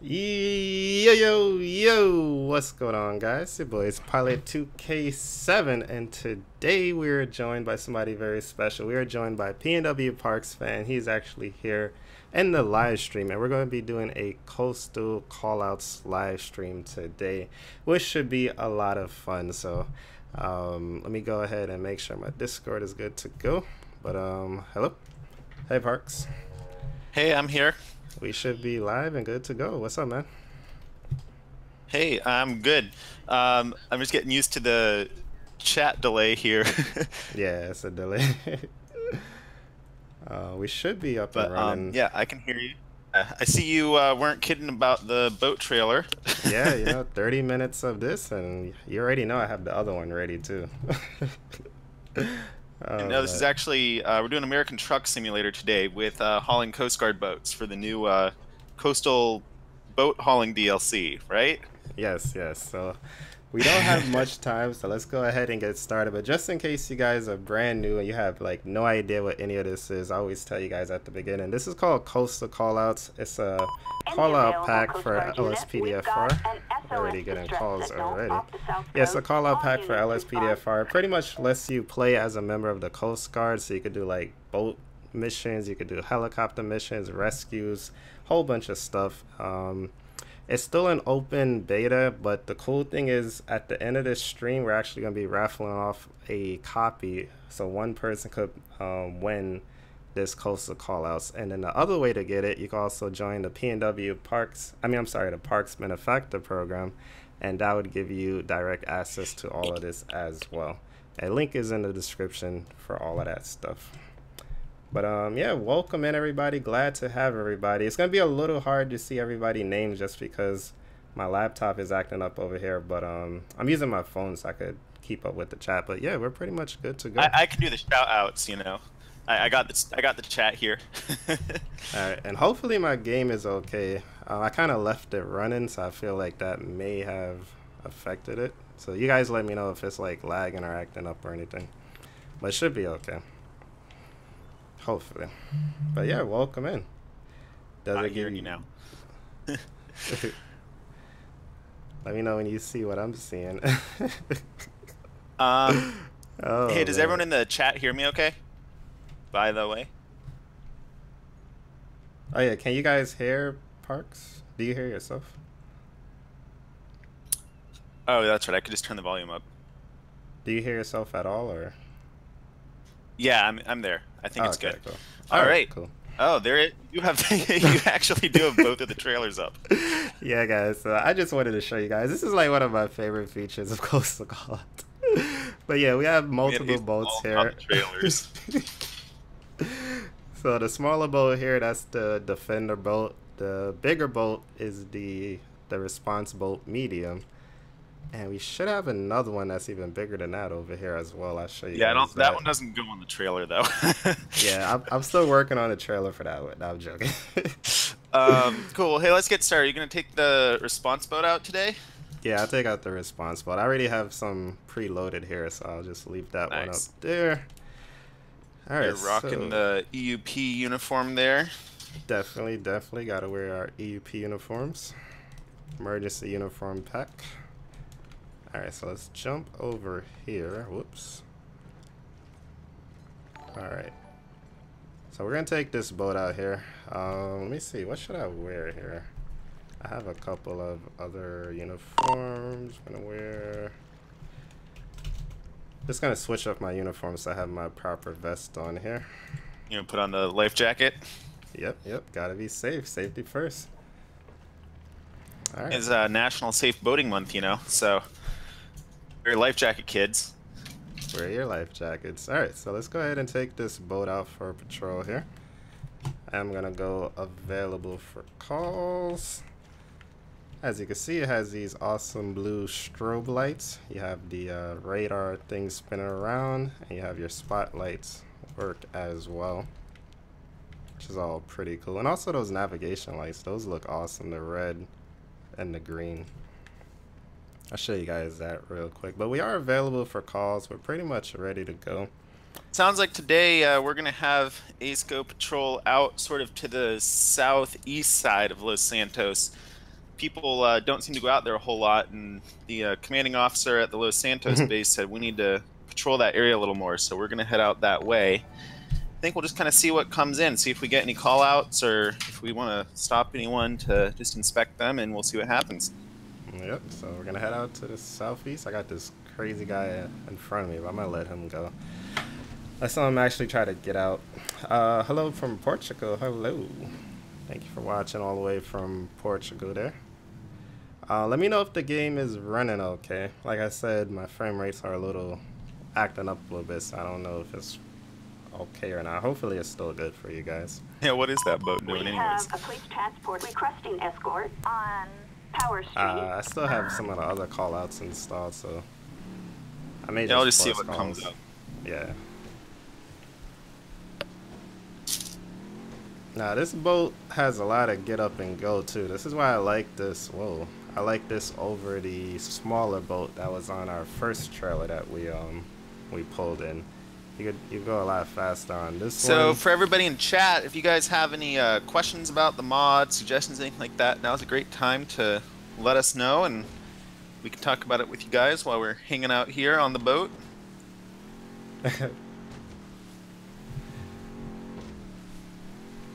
Yo, what's going on, guys? Your boy is Pilot 2K7, and today we're joined by somebody very special. We are joined by PNWParksFan. He's actually here in the live stream, and we're going to be doing a Coastal Callouts live stream today, which should be a lot of fun. So, let me go ahead and make sure my Discord is good to go. But, hello. Hey, Parks. Hey, I'm here. We should be live and good to go. What's up, man? Hey, I'm good. I'm just getting used to the chat delay here. Yeah, it's a delay. We should be up and running. Yeah, I can hear you. I see you weren't kidding about the boat trailer. Yeah, 30 minutes of this, and you already know I have the other one ready too. No, this is actually we're doing American Truck Simulator today with hauling Coast Guard boats for the new coastal boat hauling DLC, right? Yes. So we don't have much time, so let's go ahead and get started. But just in case you guys are brand new and you have like no idea what any of this is, I always tell you guys at the beginning. This is called Coastal Callouts. It's a call-out pack for LSPDFR. Already getting calls already. Yes, a call-out pack for LSPDFR. It pretty much lets you play as a member of the Coast Guard, so you could do like boat missions, you could do helicopter missions, rescues, whole bunch of stuff. It's still an open beta, but the cool thing is at the end of this stream, we're actually going to be raffling off a copy, so one person could win this Coastal Callouts. And then the other way to get it, you can also join the the Parks Benefactor program, and that would give you direct access to all of this as well. A link is in the description for all of that stuff. But yeah, welcome in everybody. Glad to have everybody. It's gonna be a little hard to see everybody's names just because my laptop is acting up over here. But I'm using my phone so I could keep up with the chat. But yeah, we're pretty much good to go. I can do the shout outs, you know. I got the chat here. All right, and hopefully my game is okay. I kind of left it running, so I feel like that may have affected it. So you guys let me know if it's like lagging or acting up or anything. But it should be okay. Hopefully. But yeah, welcome in. I hear you now. Let me know when you see what I'm seeing. Oh, hey, does man. everyone in the chat hear me okay? By the way. Oh yeah, can you guys hear Parks? Do you hear yourself? Oh, that's right. I could just turn the volume up. Do you hear yourself at all, or? Yeah, I'm there. I think it's okay, good. Cool. All right. Cool. Oh, you have you actually do have both of the trailers up. Yeah, guys. I just wanted to show you guys. This is like one of my favorite features of Coastal Callouts. But yeah, we have multiple boats here. Trailers. So the smaller boat here, that's the Defender boat. The bigger boat is the Response boat medium. And we should have another one that's even bigger than that over here as well. I'll show you. Yeah, that one doesn't go on the trailer though. Yeah, I'm still working on the trailer for that one. No, I'm joking. Cool. Hey, let's get started. You gonna take the response boat out today? Yeah, I'll take out the response boat. I already have some preloaded here, so I'll just leave that one up there. All right, you're rocking the EUP uniform there. Definitely gotta wear our EUP uniforms. Emergency uniform pack. Alright, so let's jump over here. Whoops. Alright. So we're going to take this boat out here. Let me see. What should I wear here? I have a couple of other uniforms I'm going to wear. Just going to switch up my uniform so I have my proper vest on here. You gonna put on the life jacket? Yep. Gotta be safe. Safety first. Alright. It's National Safe Boating Month, you know, so... Wear your life jacket, kids. Wear your life jackets. Alright, so let's go ahead and take this boat out for patrol here. I'm gonna go available for calls. As you can see, it has these awesome blue strobe lights. You have the radar thing spinning around, and you have your spotlights work as well, which is all pretty cool. And also those navigation lights, those look awesome, the red and the green. I'll show you guys that real quick. But we are available for calls. We're pretty much ready to go. Sounds like today we're going to have ASCO Patrol out sort of to the southeast side of Los Santos. people don't seem to go out there a whole lot, and the commanding officer at the Los Santos base said we need to patrol that area a little more, so we're going to head out that way. I think we'll just kind of see what comes in, see if we get any call-outs, or if we want to stop anyone to just inspect them, and we'll see what happens. Yep, so we're going to head out to the southeast. I got this crazy guy in front of me, but I'm going to let him go. I saw him actually try to get out. Hello from Portugal. Hello. Thank you for watching all the way from Portugal there. Let me know if the game is running okay. Like I said, my frame rates are a little acting up a little bit, so I don't know if it's okay or not. Hopefully it's still good for you guys. Yeah, what is that boat doing anyways? We have a police transport requesting escort on Power Street. I still have some of the other callouts installed, so I may I'll just see force what calls. comes up. Yeah. Now this boat has a lot of get up and go too. This is why I like this. Whoa, I like this over the smaller boat that was on our first trailer that we pulled in. You go a lot faster on this one. So for everybody in chat, if you guys have any questions about the mod, suggestions, anything like that, now's a great time to let us know, and we can talk about it with you guys while we're hanging out here on the boat.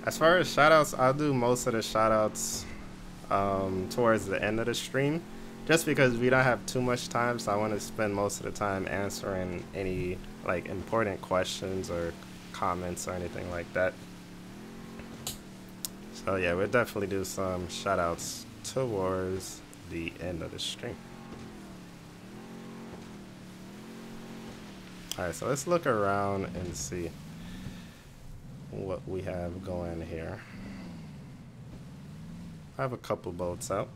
As far as shoutouts, I'll do most of the shoutouts towards the end of the stream, just because we don't have too much time, so I want to spend most of the time answering any like important questions or comments or anything like that. So yeah, we'll definitely do some shoutouts towards the end of the stream. Alright, so let's look around and see what we have going here. I have a couple boats out.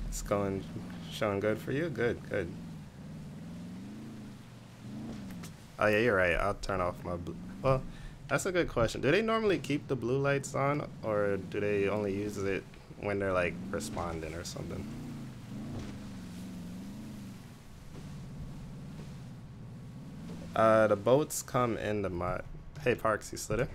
It's showing good for you? Good. Oh yeah, you're right. I'll turn off my blue. Well, that's a good question. Do they normally keep the blue lights on, or do they only use it when they're like responding or something? The boats come in the mod. Hey, Parks, you still there?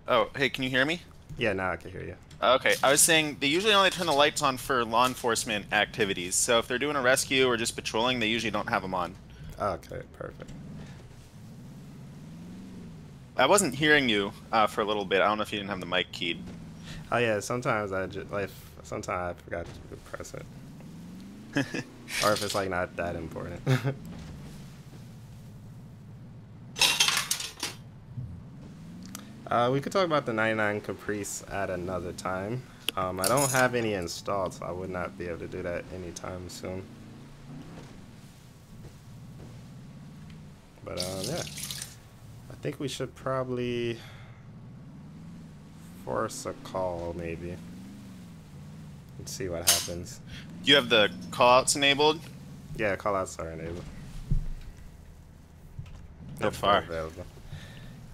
Oh, hey, can you hear me? Yeah, now I can hear you. Okay, I was saying they usually only turn the lights on for law enforcement activities. So if they're doing a rescue or just patrolling, they usually don't have them on. Okay, perfect. I wasn't hearing you for a little bit. I don't know if you didn't have the mic keyed. Oh yeah, sometimes sometimes I forgot to press it. Or if it's like not that important. We could talk about the 99 Caprice at another time. I don't have any installed, so I would not be able to do that anytime soon. But yeah, I think we should probably force a call maybe and see what happens. Do you have the callouts enabled? Yeah, callouts are enabled. So far. Available.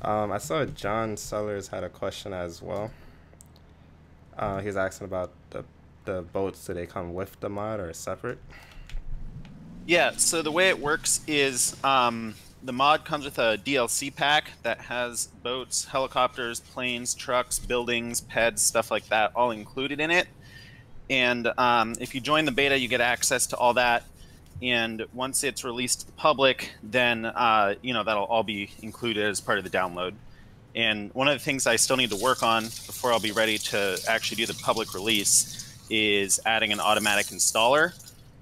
I saw John Sellers had a question as well. He was asking about the boats. Do they come with the mod or separate? Yeah, so the way it works is the mod comes with a DLC pack that has boats, helicopters, planes, trucks, buildings, peds, stuff like that, all included in it. And if you join the beta, you get access to all that. And once it's released to the public, then that'll all be included as part of the download. And one of the things I still need to work on before I'll be ready to actually do the public release is adding an automatic installer,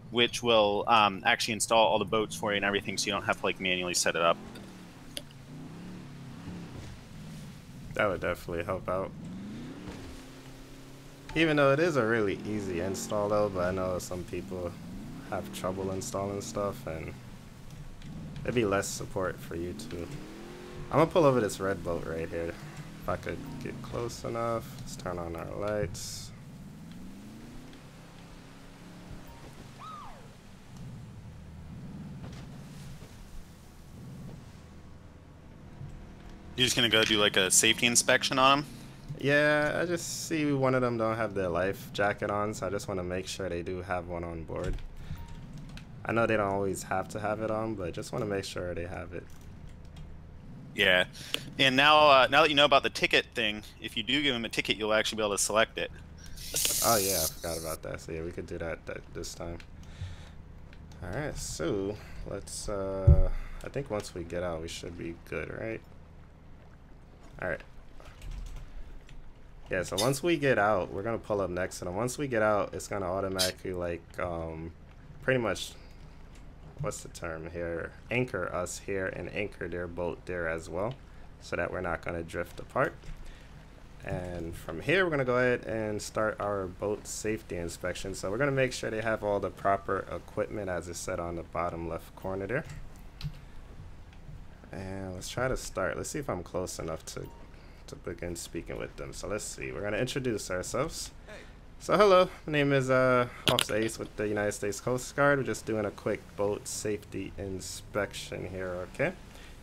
which will actually install all the boats for you and everything, so you don't have to like manually set it up. That would definitely help out. Even though it is a really easy install though, but I know some people have trouble installing stuff, and it'd be less support for you too. I'm gonna pull over this red boat right here. If I could get close enough. Let's turn on our lights. You're just gonna go do like a safety inspection on them? Yeah, I just see one of them don't have their life jacket on, so I just want to make sure they do have one on board. I know they don't always have to have it on, but just want to make sure they have it. Yeah, and now that you know about the ticket thing, if you do give him a ticket, you'll actually be able to select it. Oh yeah, I forgot about that. So yeah, we could do that this time. All right, so let's. I think once we get out, we should be good, right? All right. Yeah, so once we get out, we're gonna pull up next, and once we get out, it's gonna automatically like pretty much, what's the term here? Anchor us here and anchor their boat there as well, so that we're not gonna drift apart. And from here, we're gonna go ahead and start our boat safety inspection. So we're gonna make sure they have all the proper equipment as it's set on the bottom left corner there. And let's try to start. Let's see if I'm close enough to begin speaking with them. So let's see. We're gonna introduce ourselves. So hello, my name is Officer Ace with the United States Coast Guard. We're just doing a quick boat safety inspection here, okay?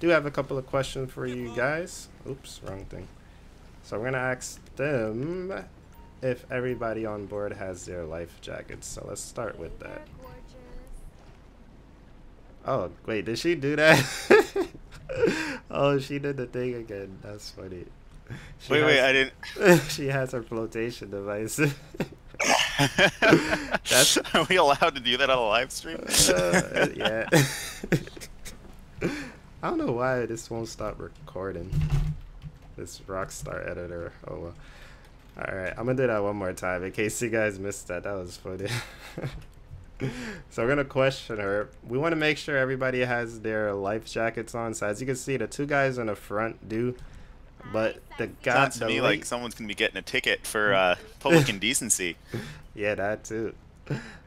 Do have a couple of questions for you guys. Oops, wrong thing. So we're gonna ask them if everybody on board has their life jackets. So let's start with that. Oh, wait, did she do that? Oh, she did the thing again. That's funny. Wait, I didn't. She has her flotation device. Are we allowed to do that on a live stream? Yeah. I don't know why this won't stop recording. This Rockstar editor. Oh well. Alright, I'm gonna do that one more time in case you guys missed that. That was funny. So we're gonna question her. We want to make sure everybody has their life jackets on. So as you can see, the two guys in the front do, but the guy sounds to me like someone's gonna be getting a ticket for public indecency. Yeah, that too.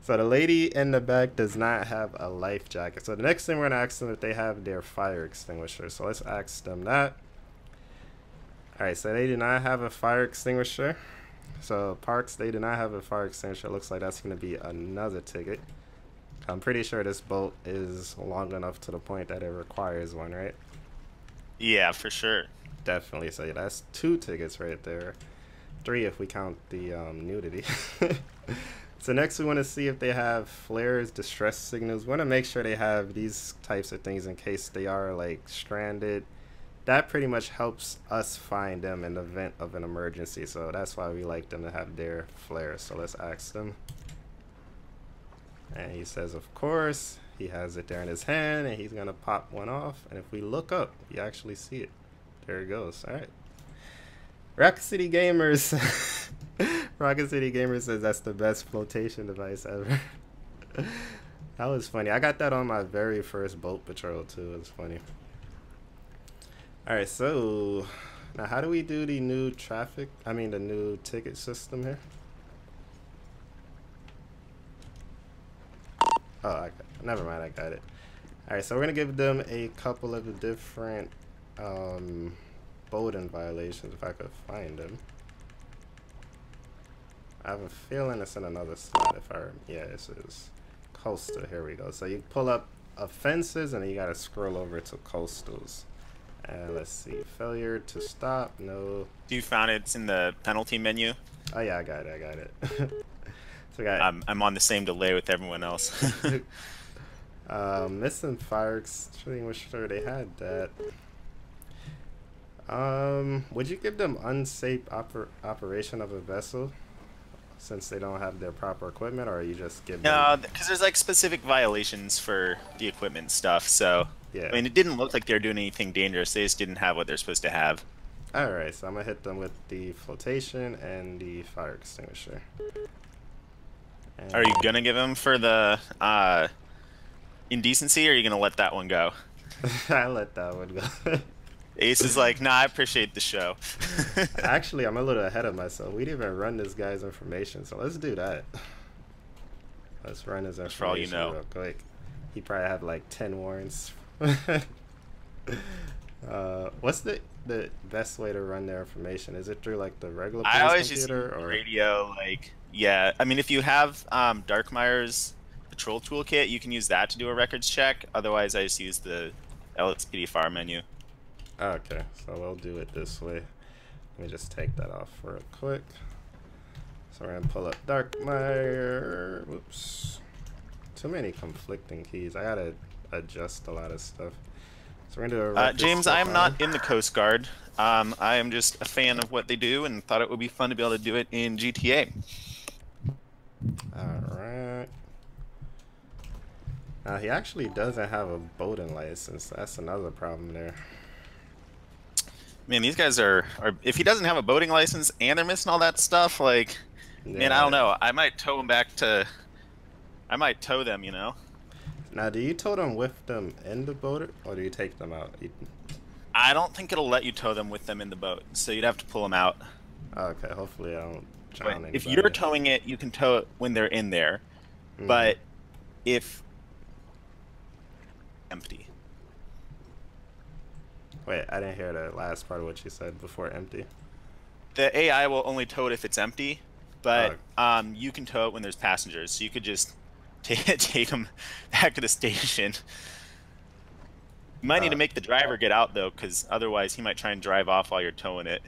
So the lady in the back does not have a life jacket. So the next thing we're gonna ask them if they have their fire extinguisher. So let's ask them that. Alright, so they do not have a fire extinguisher. So Parks, they do not have a fire extinguisher. Looks like that's going to be another ticket. I'm pretty sure this boat is long enough to the point that it requires one, right? Yeah, for sure. Definitely. So yeah, that's 2 tickets right there. 3 if we count the nudity. So next we want to see if they have flares, distress signals. We want to make sure they have these types of things in case they are like stranded. That pretty much helps us find them in the event of an emergency. So that's why we like them to have their flares. So let's ask them. And he says, of course, he has it there in his hand and he's going to pop one off. And if we look up, you actually see it. There it goes. All right. Rocket City Gamers. Rocket City Gamers says that's the best flotation device ever. That was funny. I got that on my very first boat patrol too. It was funny. Alright, so now how do we do the new the new ticket system here? Oh, never mind, I got it. Alright, so we're going to give them a couple of different boating violations, if I could find them. I have a feeling it's in another slot yeah, this is Coastal, here we go. So you pull up offenses and then you got to scroll over to Coastals. And let's see, failure to stop, no. You found it? It's in the penalty menu. Oh yeah, I got it. So I'm on the same delay with everyone else. Missing fire extinguisher, they had that. Would you give them unsafe operation of a vessel since they don't have their proper equipment, or you just give them? No, because there's like specific violations for the equipment stuff. So yeah, I mean, it didn't look like they were doing anything dangerous. They just didn't have what they're supposed to have. All right, so I'm gonna hit them with the flotation and the fire extinguisher. And are you gonna give them for the indecency, or are you gonna let that one go? I let that one go. Ace is like, nah, I appreciate the show. Actually, I'm a little ahead of myself. We didn't even run this guy's information, so let's do that. Let's run his information for all you know. real quick. He probably had like 10 warrants. What's the best way to run their information? Is it through like the regular I always computer, just use or radio? Like, yeah, I mean, if you have Darkmeyer's patrol toolkit, you can use that to do a records check. Otherwise, I just use the LSPDFR menu. Okay, so we'll do it this way. Let me just take that off real quick. So we're gonna pull up Darkmeyer. Whoops. Too many conflicting keys. I gotta adjust a lot of stuff. So we're gonna do a James, I am not in the Coast Guard. I am just a fan of what they do and thought it would be fun to be able to do it in GTA. Alright. Now, he actually doesn't have a boating license. That's another problem there. Man, these guys are if he doesn't have a boating license and they're missing all that stuff, like, Yeah. man, I don't know. I might tow them back to... I might tow them, you know? Now, do you tow them with them in the boat, or do you take them out? I don't think it'll let you tow them with them in the boat, so you'd have to pull them out. Okay, hopefully I don't drown But anybody. if you're towing it, you can tow it when they're in there. But if... empty. Wait, I didn't hear the last part of what you said before empty. The AI will only tow it if it's empty, but you can tow it when there's passengers, so you could just take them back to the station. You might need to make the driver get out, though, because otherwise he might try and drive off while you're towing it.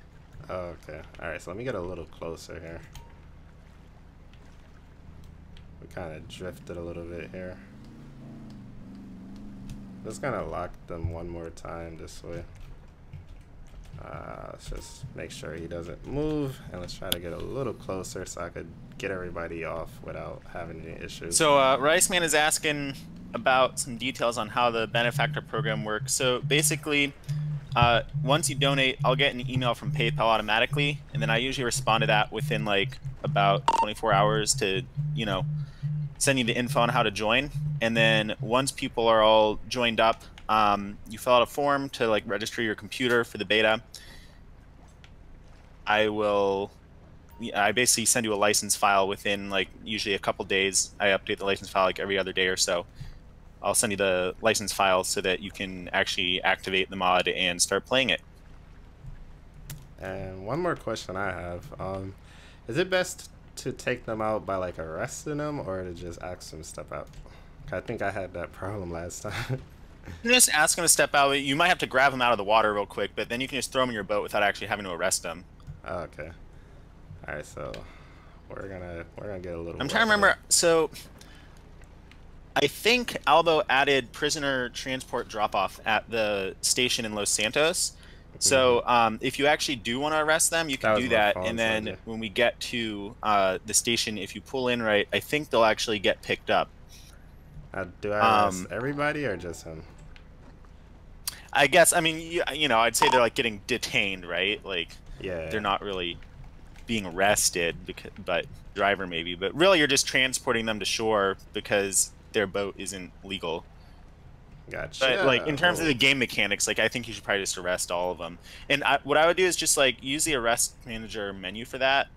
Oh, okay. Alright, so let me get a little closer here. We kind of drifted a little bit here. Just gonna lock them one more time this way. Let's just make sure he doesn't move, and let's try to get a little closer so I could get everybody off without having any issues. So Riceman is asking about some details on how the benefactor program works. So basically, once you donate, I'll get an email from PayPal automatically, and then I usually respond to that within like about 24 hours to, you know, send you the info on how to join. And then once people are all joined up, you fill out a form to like register your computer for the beta. I basically send you a license file within like usually a couple days. I update the license file like every other day or so. I'll send you the license file so that you can actually activate the mod and start playing it. And one more question I have. Is it best to take them out by like arresting them, or to just ask them to step out? I think I had that problem last time. Just ask them to step out. You might have to grab them out of the water real quick, but then you can just throw them in your boat without actually having to arrest them. Oh, okay. All right, so we're gonna get a little. I'm trying to remember. So I think Albo added prisoner transport drop-off at the station in Los Santos. So if you actually do want to arrest them, you can do that. And then when we get to the station, if you pull in right, I think they'll actually get picked up. Do I arrest everybody or just him? I guess, I mean, you know, I'd say they're like getting detained, right? Like, yeah, they're not really being arrested, but driver maybe. But really, you're just transporting them to shore because their boat isn't legal. Gotcha. But like in terms of the game mechanics, like I think you should probably just arrest all of them. And what I would do is just like use the arrest manager menu for that.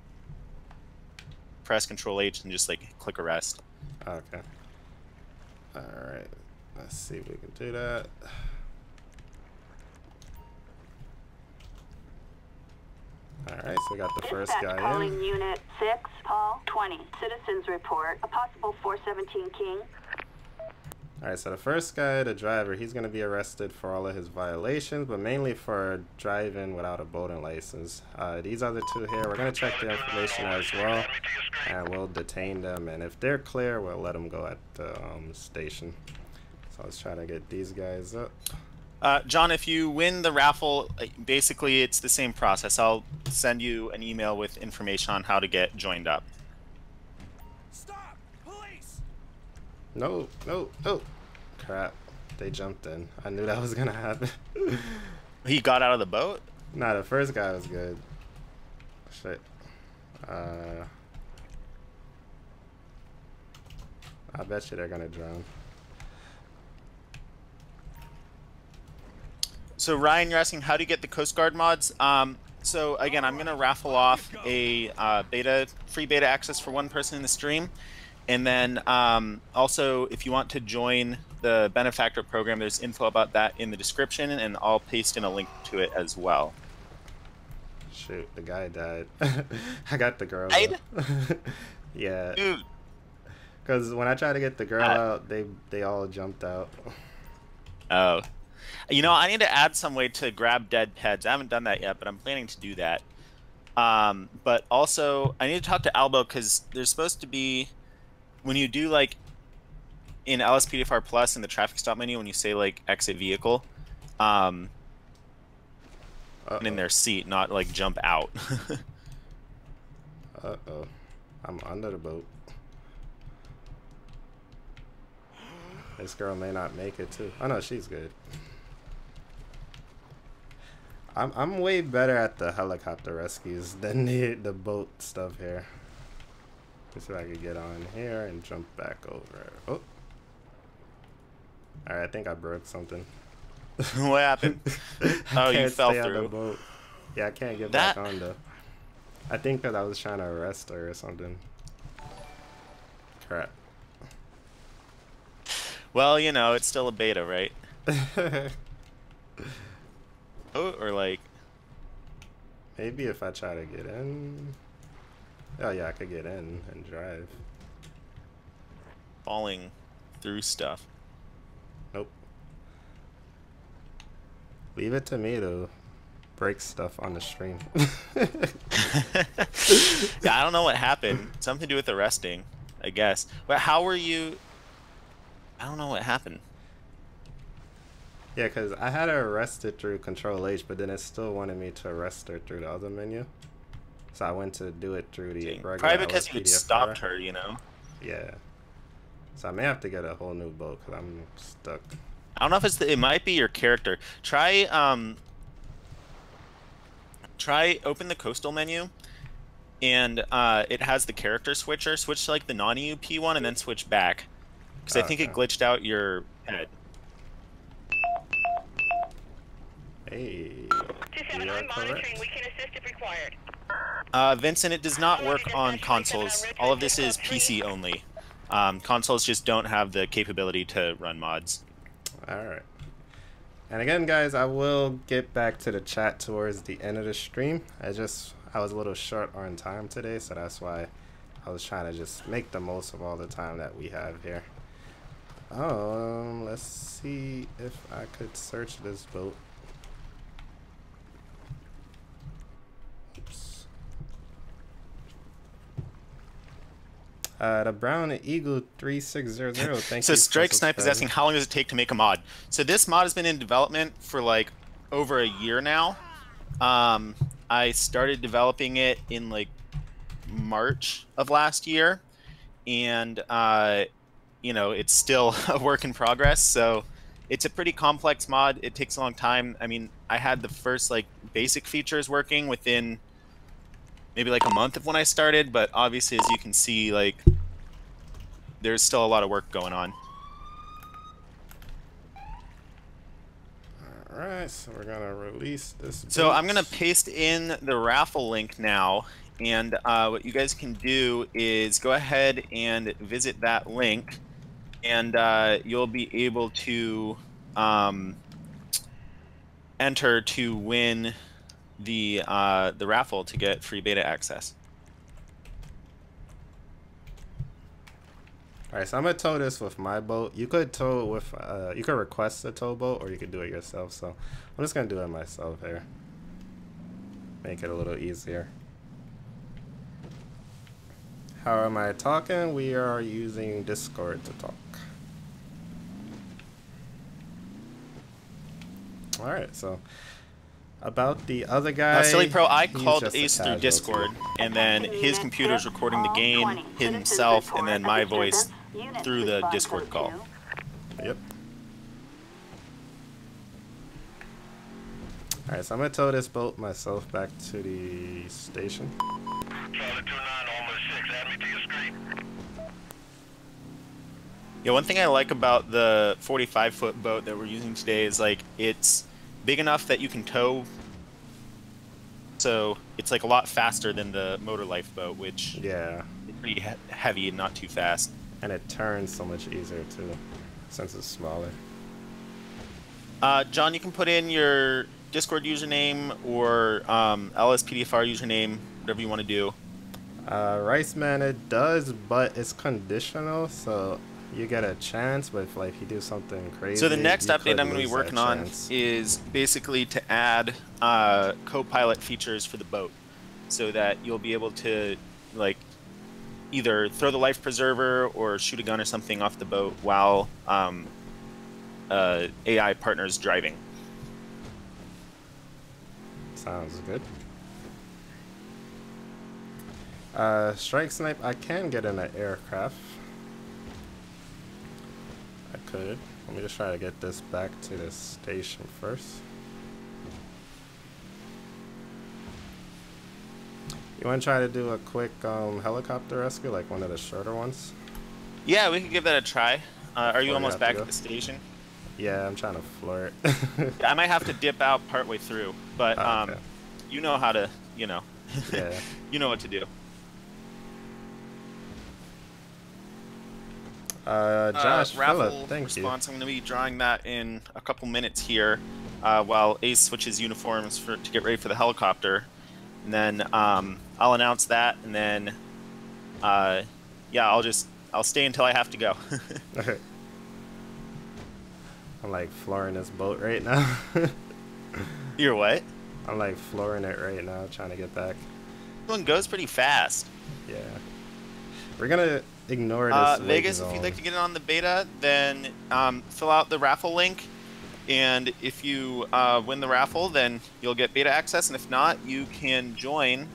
Press Control H and just like click arrest. Okay. All right. Let's see if we can do that. All right, so we got the first Dispatch guy calling in. Unit 6, Paul 20. Citizens report a possible 417 King. All right, so the first guy, the driver, he's going to be arrested for all of his violations, but mainly for driving without a boating license. These other two here, we're going to check their information as well, and we'll detain them. And if they're clear, we'll let them go at the station. So let's try to get these guys up. John, if you win the raffle, basically it's the same process. I'll send you an email with information on how to get joined up. Stop! Police! No, no, no. Crap. They jumped in. I knew that was going to happen. He got out of the boat? Nah, the first guy was good. Shit. I bet you they're going to drown. So Ryan, you're asking how do you get the Coast Guard mods? So again, I'm gonna raffle off a free beta access for one person in the stream, and then also if you want to join the benefactor program, there's info about that in the description, and I'll paste in a link to it as well. Shoot, the guy died. I got the girl. Yeah. Dude. Because when I tried to get the girl out, they all jumped out. Oh. You know, I need to add some way to grab dead pets. I haven't done that yet, but I'm planning to do that. But also, I need to talk to Albo because there's supposed to be, when you do like in LSPDFR Plus in the traffic stop menu, when you say like exit vehicle, in their seat, not like jump out. Uh-oh. I'm under the boat. This girl may not make it too. Oh no, she's good. I'm way better at the helicopter rescues than the boat stuff here. Let's see if I can get on here and jump back over. Oh. Alright, I think I broke something. What happened? Oh, you fell through. On the boat. Yeah, I can't get back on though. I think that I was trying to arrest her or something. Crap. Well, you know, it's still a beta, right? Oh, or like... Maybe if I try to get in... Oh yeah, I could get in and drive. Falling through stuff. Nope. Leave it to me to break stuff on the stream. Yeah, I don't know what happened. Something to do with arresting, I guess. But how were you... I don't know what happened. Yeah, because I had her arrested through Control H, but then it still wanted me to arrest her through the other menu. So I went to do it through the regular Probably because you had LSPDFR. stopped her, you know? Yeah. So I may have to get a whole new boat because I'm stuck. I don't know if it's it might be your character. Try open the coastal menu, and it has the character switcher. Switch to like the non-EUP one, and then switch back, because I think it glitched out your head. Hey. 279 monitoring. We can assist if required. Vincent, it does not work on consoles. All of this is PC only. Consoles just don't have the capability to run mods. Alright. And again, guys, I will get back to the chat towards the end of the stream. I was a little short on time today, so that's why I was trying to just make the most of all the time that we have here. Let's see if I could search this boat. The Brown Eagle 3600. Thank so you. So Strike Snipe is asking how long does it take to make a mod. So this mod has been in development for like over a year now. I started developing it in like March of last year, and you know, it's still a work in progress. So it's a pretty complex mod. It takes a long time. I mean, I had the first like basic features working within maybe like a month of when I started, but obviously, as you can see, like there's still a lot of work going on. All right, so we're gonna release this. So I'm gonna paste in the raffle link now, and what you guys can do is go ahead and visit that link, and you'll be able to enter to win the raffle to get free beta access. All right, so I'm gonna tow this with my boat. You could tow with, you could request a tow boat, or you could do it yourself. So I'm just gonna do it myself here. Make it a little easier. How am I talking? We are using Discord to talk. All right, so about the other guy. Silly Pro, I he's called just a Ace through casualty. Discord, and then his computer's recording the game himself, and then my voice through the Discord call. Yep. Alright, so I'm gonna tow this boat myself back to the station. Charlie 29, almost 6. Add me to your screen. Yeah, one thing I like about the 45-foot boat that we're using today is like it's big enough that you can tow, so it's like a lot faster than the Motor Life boat, which Yeah. is pretty heavy and not too fast. And it turns so much easier too, since it's smaller. John, you can put in your Discord username or LSPDFR username, whatever you want to do. Rice Man, it does, but it's conditional, so you get a chance, but if like you do something crazy. So the next you update could I'm going to be lose working that on chance. is basically to add co-pilot features for the boat, so that you'll be able to like either throw the life preserver or shoot a gun or something off the boat while AI partner's driving. Sounds good. Strike snipe, I can get in an aircraft. I could. Let me just try to get this back to the station first. You want to try to do a quick helicopter rescue, like one of the shorter ones? Yeah, we could give that a try. Are you almost back go? at the station? Yeah, I'm trying to floor it. Yeah, I might have to dip out partway through, but okay. you know how to, you know, Yeah. you know what to do. Josh, raffle Phillip, thank response. I'm going to be drawing that in a couple minutes here, while Ace switches uniforms to get ready for the helicopter, and then I'll announce that, and then yeah, I'll stay until I have to go. you. I'm like flooring this boat right now. You're what? I'm like flooring it right now, trying to get back. This one goes pretty fast. Yeah. We're gonna ignore this. Vegas, if you'd like to get in on the beta, then fill out the raffle link, and if you win the raffle, then you'll get beta access, and if not, you can join.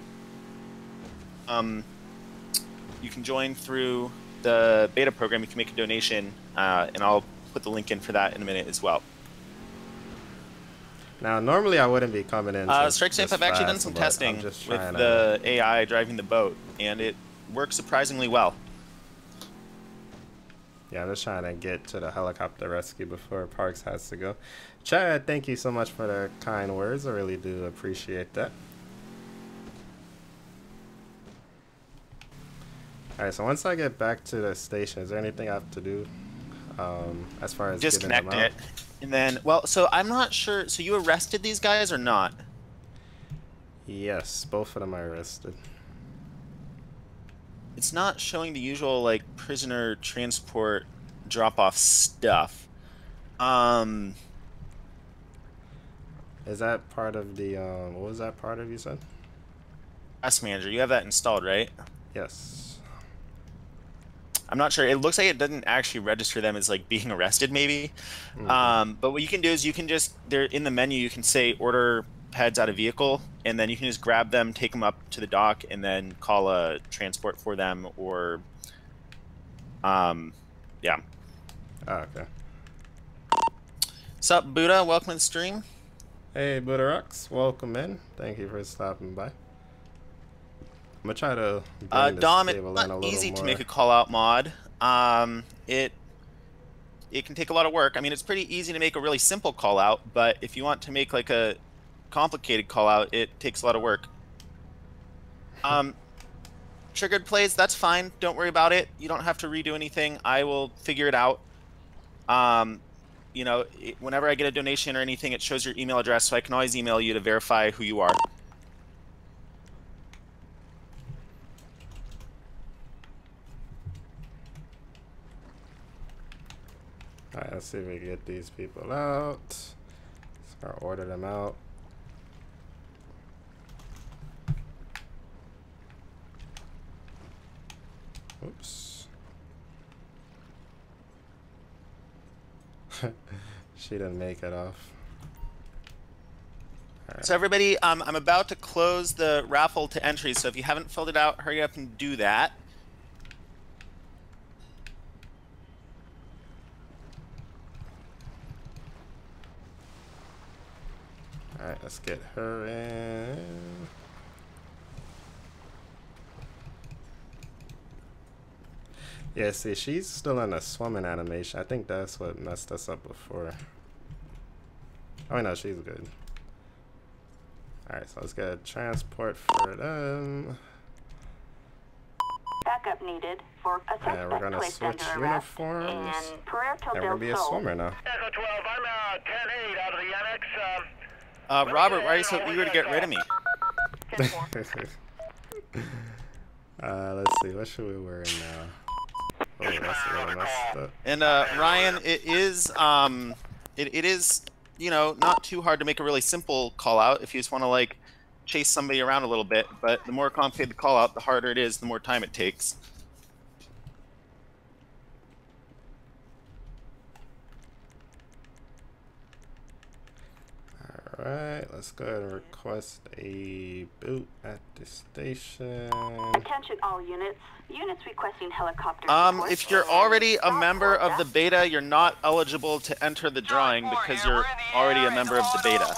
You can join through the beta program. You can make a donation, and I'll put the link in for that in a minute as well. Now, normally I wouldn't be coming in. Strike Safe, I've actually done some testing with the AI driving the boat, and it works surprisingly well. Yeah, I'm just trying to get to the helicopter rescue before Parks has to go. Chad, thank you so much for the kind words. I really do appreciate that. Alright, so once I get back to the station, is there anything I have to do as far as disconnect it? And then, well, so I'm not sure. So you arrested these guys or not? Yes, both of them are arrested. It's not showing the usual, like, prisoner transport drop-off stuff. Is that part of the, what was that part of, you said? Task Manager, you have that installed, right? Yes. I'm not sure. It looks like it doesn't actually register them as, like, being arrested, maybe. Mm-hmm. But what you can do is you can just, there in the menu, you can say order peds out of vehicle, and then you can just grab them, take them up to the dock, and then call a transport for them, or, yeah. Oh, okay. What's up, Buddha? Welcome to the stream. Hey, Buddha Rocks, welcome in. Thank you for stopping by. I'm gonna try to bring this Dom, it's table in not a little easy more. to make a call-out mod. It can take a lot of work. I mean, it's pretty easy to make a really simple call-out, but if you want to make like a complicated call-out, it takes a lot of work. Triggered plays, that's fine. Don't worry about it. You don't have to redo anything. I will figure it out. You know, whenever I get a donation or anything, it shows your email address, so I can always email you to verify who you are. Alright, let's see if we can get these people out. Start order them out. Oops. She didn't make it off. Right. So everybody, I'm about to close the raffle to entries, so if you haven't filled it out, hurry up and do that. Alright, let's get her in. Yeah, see, she's still in a swimming animation. I think that's what messed us up before. Oh, no, she's good. Alright, so let's get a transport for them. Backup needed for a suspect And we're gonna placed switch under arrest uniforms. in Puerto And we're del gonna be a Sol. swimmer now. Echo 12, I'm 10-8 out of the annex. Robert, why are you so eager to get rid of me? Let's see, what should we wear now? Oh, that's a little messed up. And Ryan, it is you know, not too hard to make a really simple call out if you just want to like chase somebody around a little bit, but the more complicated the call out, the harder it is, the more time it takes. Alright, let's go ahead and request a boot at the station. Attention all units. Units requesting helicopter. If you're already a member of the beta, you're not eligible to enter the drawing because you're already a member of the beta.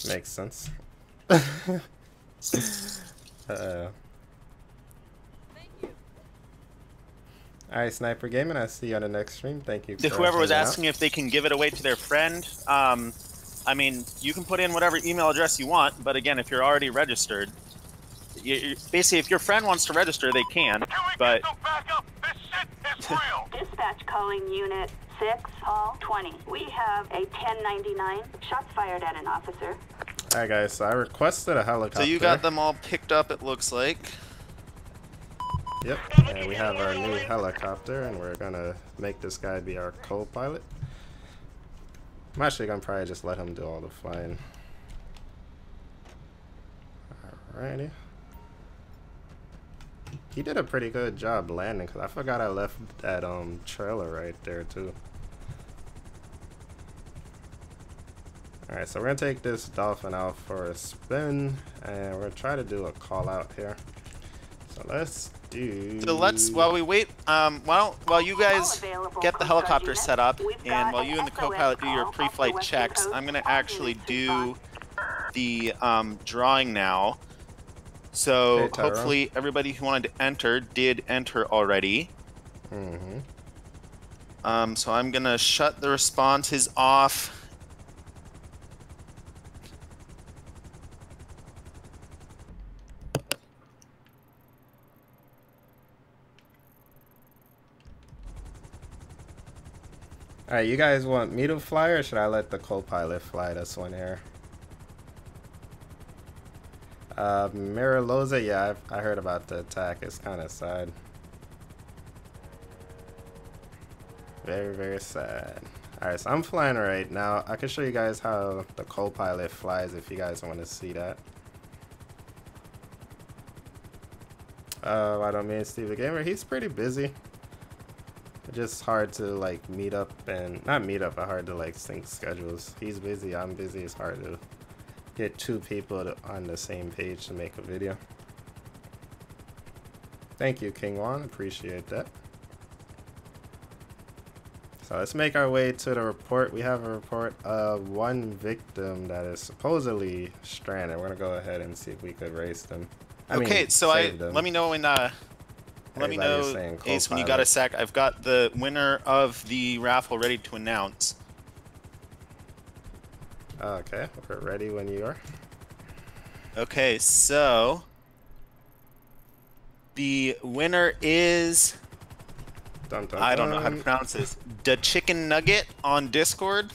Makes sense. Alright, Sniper Gaming, I see you on the next stream. Thank you. Whoever was asking if they can give it away to their friend, I mean, you can put in whatever email address you want, but again, if you're already registered, basically, if your friend wants to register, they can, but... Dispatch calling Unit 6, Hall 20. We have a 1099. Shots fired at an officer. Alright guys, so I requested a helicopter. So you got them all picked up, it looks like. Yep, and we have our new helicopter, and we're gonna make this guy be our co-pilot. I'm actually gonna probably just let him do all the flying. Alrighty. He did a pretty good job landing, because I forgot I left that trailer right there too. Alright, so we're gonna take this dolphin out for a spin, and we're gonna try to do a call out here. So let's do... So let's, while we wait, while you guys get the helicopter set up, and while you and the co-pilot do your pre-flight checks, I'm gonna actually do the drawing now. So Okay, hopefully everybody who wanted to enter did enter already. So I'm gonna shut the responses off. Alright, you guys want me to fly, or should I let the co-pilot fly this one here? Miraloza, yeah, I heard about the attack. It's kind of sad. Very, very sad. Alright, so I'm flying right now. I can show you guys how the co-pilot flies if you guys want to see that. I don't mean Steve the Gamer. He's pretty busy. Just hard to like meet up, and not meet up, but hard to like sync schedules. He's busy, I'm busy. It's hard to get two people on the same page to make a video. Thank you, King Juan, appreciate that. So let's make our way to the report. We have a report of one victim that is supposedly stranded. We're gonna go ahead and see if we could race them. Let me know when let me know, Ace, when you got a sec. I've got the winner of the raffle ready to announce. Okay, we're ready when you are. Okay, so the winner is... Dun, dun, I don't know how to pronounce this. The Chicken Nugget on Discord.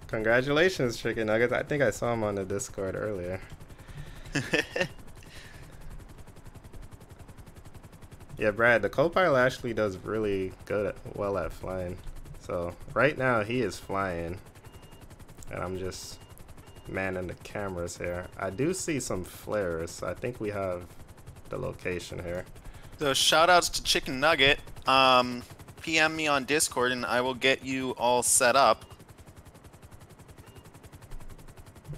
Congratulations, Chicken Nuggets. I think I saw him on the Discord earlier. Yeah, Brad, the co-pilot actually does really well at flying. So right now he is flying, and I'm just manning the cameras here. I do see some flares, so I think we have the location here. So shout outs to Chicken Nugget. PM me on Discord and I will get you all set up.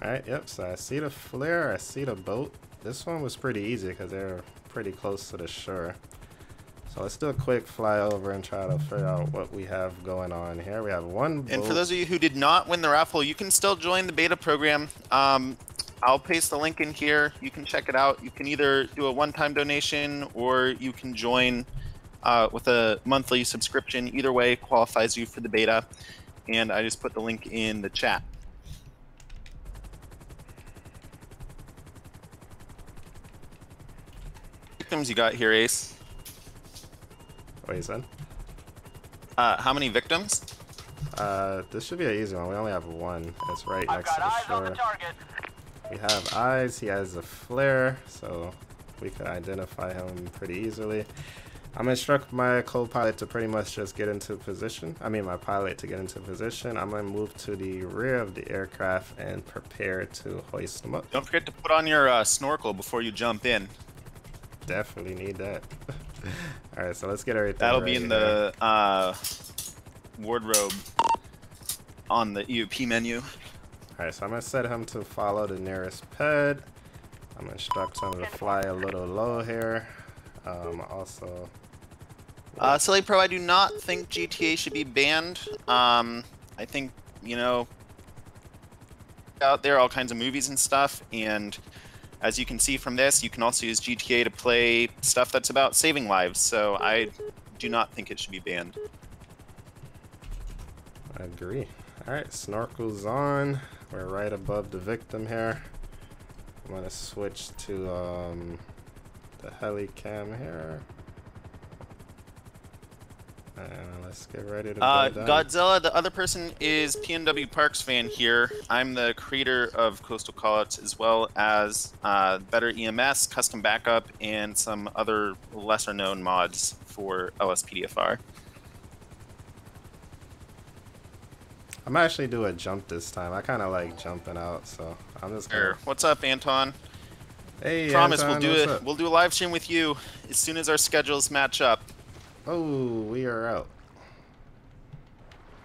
Alright, yep, so I see the flare, I see the boat. This one was pretty easy because they're pretty close to the shore. So let's do a quick flyover and try to figure out what we have going on here. We have one boat. And for those of you who did not win the raffle, you can still join the beta program. I'll paste the link in here. You can check it out. You can either do a one-time donation or you can join with a monthly subscription. Either way qualifies you for the beta. And I just put the link in the chat. Victims you got here, Ace? What you said? How many victims? This should be an easy one. We only have one. It's right next to the shore. We have eyes. He has a flare, so we can identify him pretty easily. I'm gonna instruct my co-pilot to pretty much just get into position. I mean, my pilot to get into position. I'm gonna move to the rear of the aircraft and prepare to hoist them up. Don't forget to put on your snorkel before you jump in. Definitely need that. All right, so let's get everything. That'll be in the wardrobe. on the EUP menu. Alright, so I'm going to set him to follow the nearest ped. I'm going to instruct him to fly a little low here. Also... Silly Pro, I do not think GTA should be banned. I think, you know, out there all kinds of movies and stuff, and as you can see from this, you can also use GTA to play stuff that's about saving lives, so I do not think it should be banned. I agree. Alright, snorkel's on. We're right above the victim here. I'm going to switch to the heli cam here. And let's get ready to go down. Godzilla, the other person is PNWParksFan here. I'm the creator of Coastal Callouts, as well as Better EMS, Custom Backup, and some other lesser-known mods for LSPDFR. I'm actually do a jump this time. I kind of like jumping out, so I'm just gonna... Sure. What's up, Anton? Hey, Promise Anton, we'll do a live stream with you as soon as our schedules match up. Oh, we are out.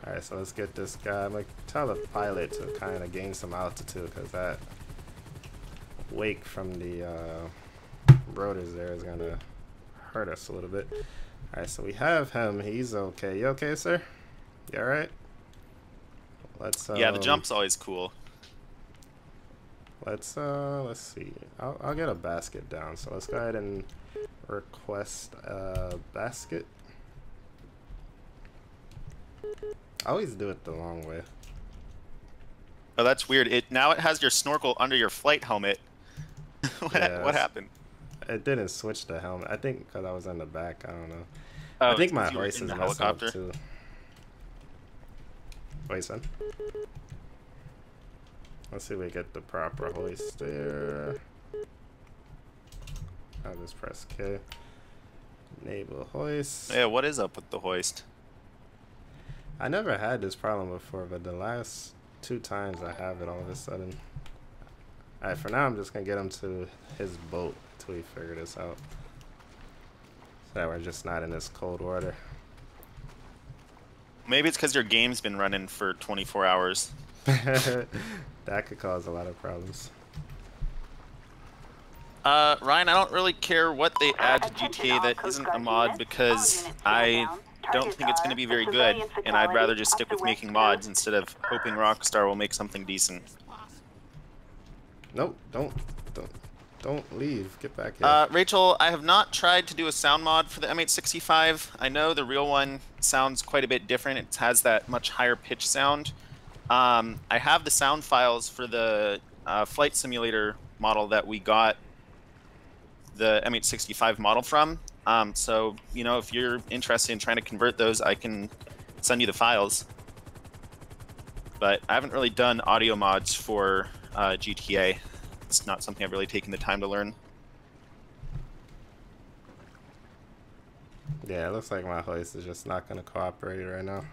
Alright, so let's get this guy. I'm going to tell the pilot to kind of gain some altitude, because that wake from the rotors there is going to hurt us a little bit. Alright, so we have him. He's okay. You okay, sir? You alright? Let's yeah, the jump's always cool. Let's see. I'll get a basket down. So let's go ahead and request a basket. I always do it the long way. Oh, that's weird. Now it has your snorkel under your flight helmet. What happened? It didn't switch the helmet. I think because I was in the back. I don't know. Oh, I think my hoist is the messing up helicopter too. Wait, son. Let's see if we get the proper hoist there. I'll just press K. Enable hoist. Yeah, what is up with the hoist? I never had this problem before, but the last 2 times I have it all of a sudden. Alright, for now I'm just going to get him to his boat until we figure this out. So that we're just not in this cold water. Maybe it's because your game's been running for 24 hours. That could cause a lot of problems. Ryan, I don't really care what they add to GTA that isn't a mod, because I don't think it's going to be very good, and I'd rather just stick with making mods instead of hoping Rockstar will make something decent. Nope, don't leave. Get back here. Rachel, I have not tried to do a sound mod for the M865. I know the real one sounds quite a bit different. It has that much higher pitch sound. I have the sound files for the flight simulator model that we got the M865 model from. So, you know, if you're interested in trying to convert those, I can send you the files. But I haven't really done audio mods for GTA. It's not something I've really taken the time to learn. Yeah, it looks like my hoist is just not going to cooperate right now.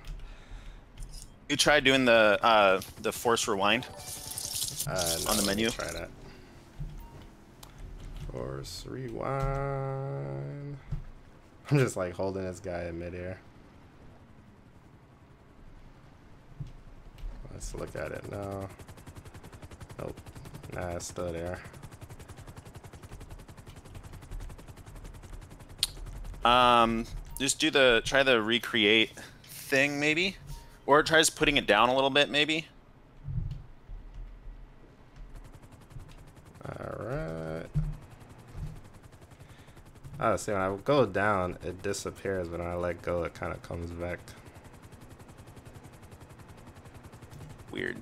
You tried doing the force rewind No, on the menu? Try that. Force rewind. I'm just like holding this guy in midair. Let's look at it now. Nope. Nah, it's still there. Just try the recreate thing maybe, or try just putting it down a little bit maybe. All right. Oh, see, when I go down, it disappears, but when I let go, it kind of comes back. Weird.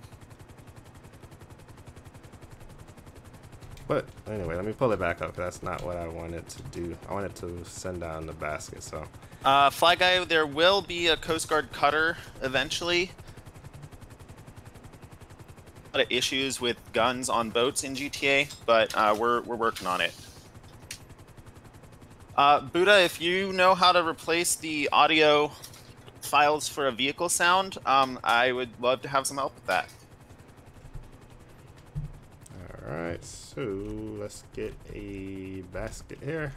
But anyway, let me pull it back up. That's not what I wanted to do. I wanted to send down the basket, so. Fly Guy, there will be a Coast Guard cutter eventually. A lot of issues with guns on boats in GTA, but we're working on it. Buddha, if you know how to replace the audio files for a vehicle sound, I would love to have some help with that. Alright, so let's get a basket here.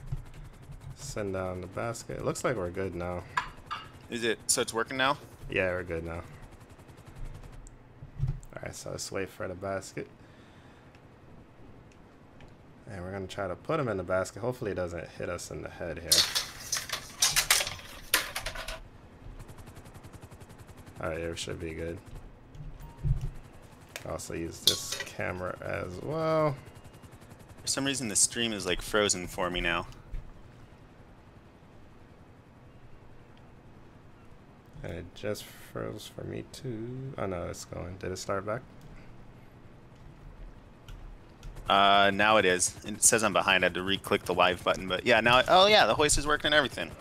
Send down the basket. It looks like we're good now. So it's working now? Yeah, we're good now. Alright, so let's wait for the basket. And we're going to try to put him in the basket. Hopefully it doesn't hit us in the head here. Alright, it should be good. Also use this camera as well. For some reason the stream is like frozen for me now. And it just froze for me too. Oh no, it's going. Did it start back? Now it is. It says I'm behind. I had to re-click the live button, but yeah, now. Oh yeah, the hoist is working and everything.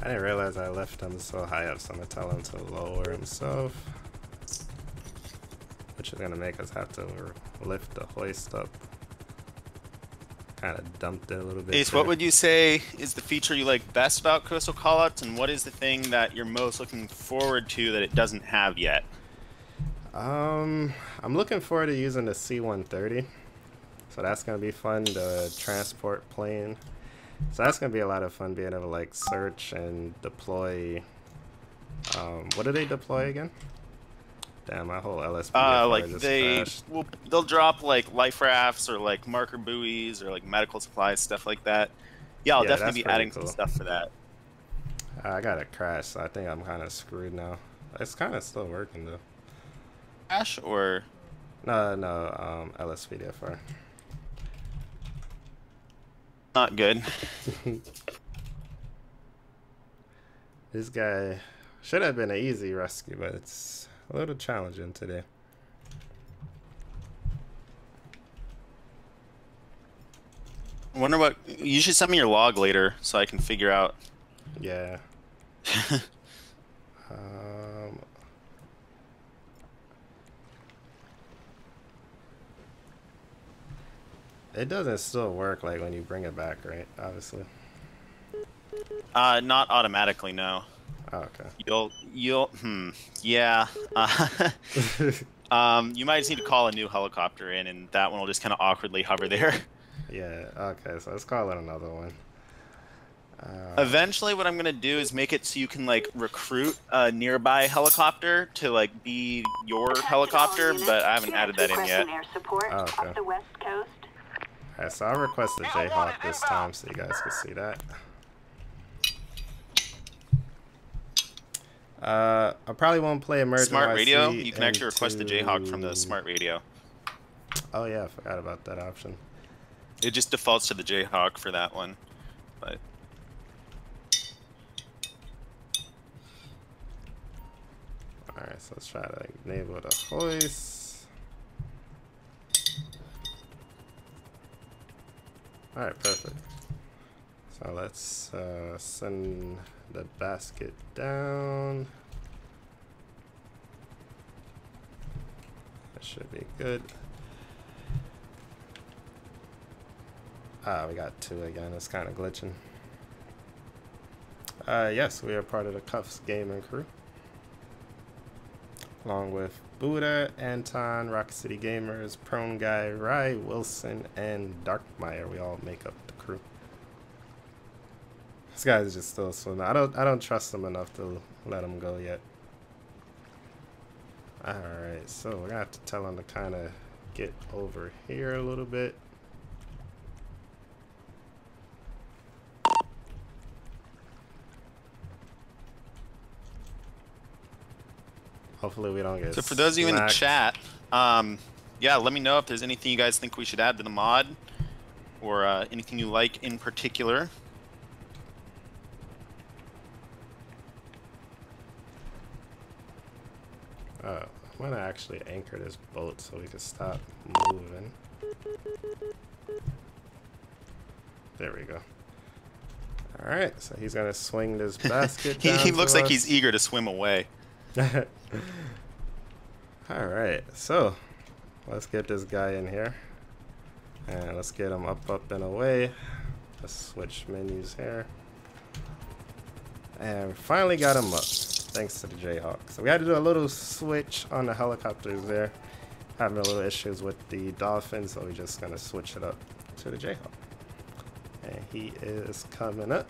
I didn't realize I left him so high up, so I'm gonna tell him to lower himself, which is gonna make us have to lift the hoist up. Kind of dumped it a little bit. Ace, what would you say is the feature you like best about Coastal Callouts, and what is the thing that you're most looking forward to that it doesn't have yet? I'm looking forward to using the C-130, so that's gonna be fun. The transport plane, so that's gonna be a lot of fun being able to like search and deploy. What do they deploy again? Damn, my whole LSPDFR like just crashed. they'll drop like life rafts or like marker buoys or like medical supplies, stuff like that. Yeah, I'll definitely be adding some stuff for that. I got it crashed, so I think I'm kind of screwed now. It's kind of still working though. Crash or? No, LSPDFR. Not good. This guy should have been an easy rescue, but it's a little challenging today. I wonder what. You should send me your log later so I can figure out. Yeah. It doesn't still work like when you bring it back, right? Obviously. Not automatically, no. Oh, okay. Yeah. You might just need to call a new helicopter in, and that one will just kind of awkwardly hover there. Yeah. Okay. So let's call it another one. Eventually, what I'm gonna do is make it so you can like recruit a nearby helicopter to like be your helicopter, but I haven't added that in yet. Air support off the west coast. Alright, so I'll request the Jayhawk this time so you guys can see that. I probably won't play Emerging Smart YC radio? You can actually request the Jayhawk from the smart radio. Oh yeah, I forgot about that option. It just defaults to the Jayhawk for that one. But alright, so let's try to enable the hoist. Alright, perfect. So let's send the basket down. That should be good. We got two again. It's kind of glitching. Yes, we are part of the Cuffs gaming crew. Along with Buddha, Anton, Rock City Gamers, Prone Guy, Rye, Wilson, and Darkmeyer. We all make up the crew. This guy's just still swimming. I don't trust him enough to let him go yet. Alright, so we're gonna have to tell him to kind of get over here a little bit. Hopefully we don't get so for those of you in the chat, yeah, let me know if there's anything you guys think we should add to the mod, or anything you like in particular. I'm gonna actually anchor this boat so we can stop moving. There we go. All right, so he's gonna swing this basket down He looks to like us. he's eager to swim away. All right, so let's get this guy in here and let's get him up and away. Let's switch menus here, and we finally got him up thanks to the Jayhawk. So we had to do a little switch on the helicopters there, having a little issues with the Dolphin, so we're just gonna switch it up to the Jayhawk. And he is coming up.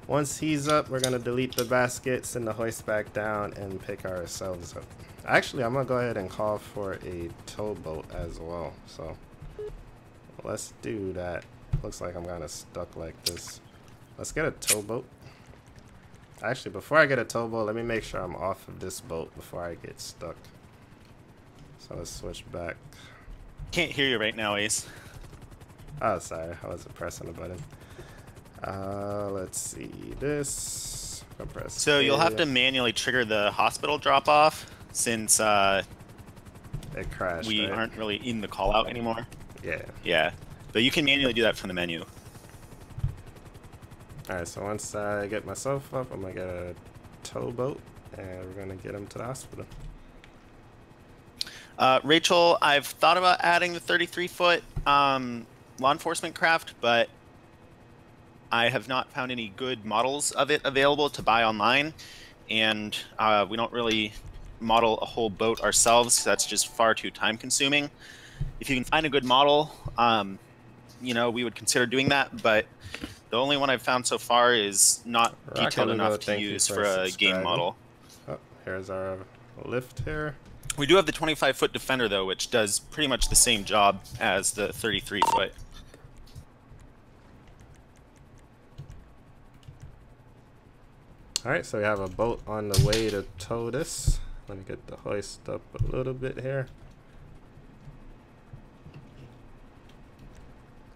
Once he's up, we're gonna delete the basket, send the hoist back down, and pick ourselves up. Actually, I'm gonna go ahead and call for a towboat as well. So let's do that. Looks like I'm kind of stuck like this. Let's get a towboat. Actually, before I get a towboat, let me make sure I'm off of this boat before I get stuck. So let's switch back. Can't hear you right now, Ace. Oh, sorry, I wasn't pressing the button. Let's see this. Press So you'll have to manually trigger the hospital drop-off since it crashed. we right? aren't really in the call-out anymore. Yeah. Yeah, but you can manually do that from the menu. Alright, so once I get myself up, I'm gonna get a towboat and we're gonna get him to the hospital. Rachel, I've thought about adding the 33-foot law enforcement craft, but I have not found any good models of it available to buy online, and we don't really model a whole boat ourselves, so that's just far too time-consuming. If you can find a good model, you know, we would consider doing that, but the only one I've found so far is not detailed enough to use for a game model. Oh, here's our lift here. We do have the 25-foot Defender, though, which does pretty much the same job as the 33-foot. Alright, so we have a boat on the way to tow this. Let me get the hoist up a little bit here.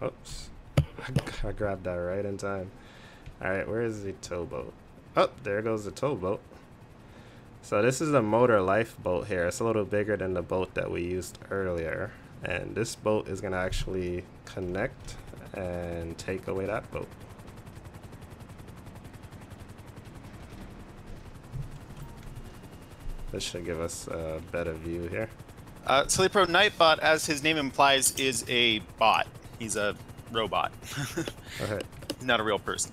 Oops. I grabbed that right in time. Alright, where is the towboat? Oh, there goes the towboat. So this is a motor lifeboat here. It's a little bigger than the boat that we used earlier. And this boat is going to actually connect and take away that boat. This should give us a better view here. Silly-Pro Nightbot, as his name implies, is a bot. He's a robot. Okay. He's not a real person.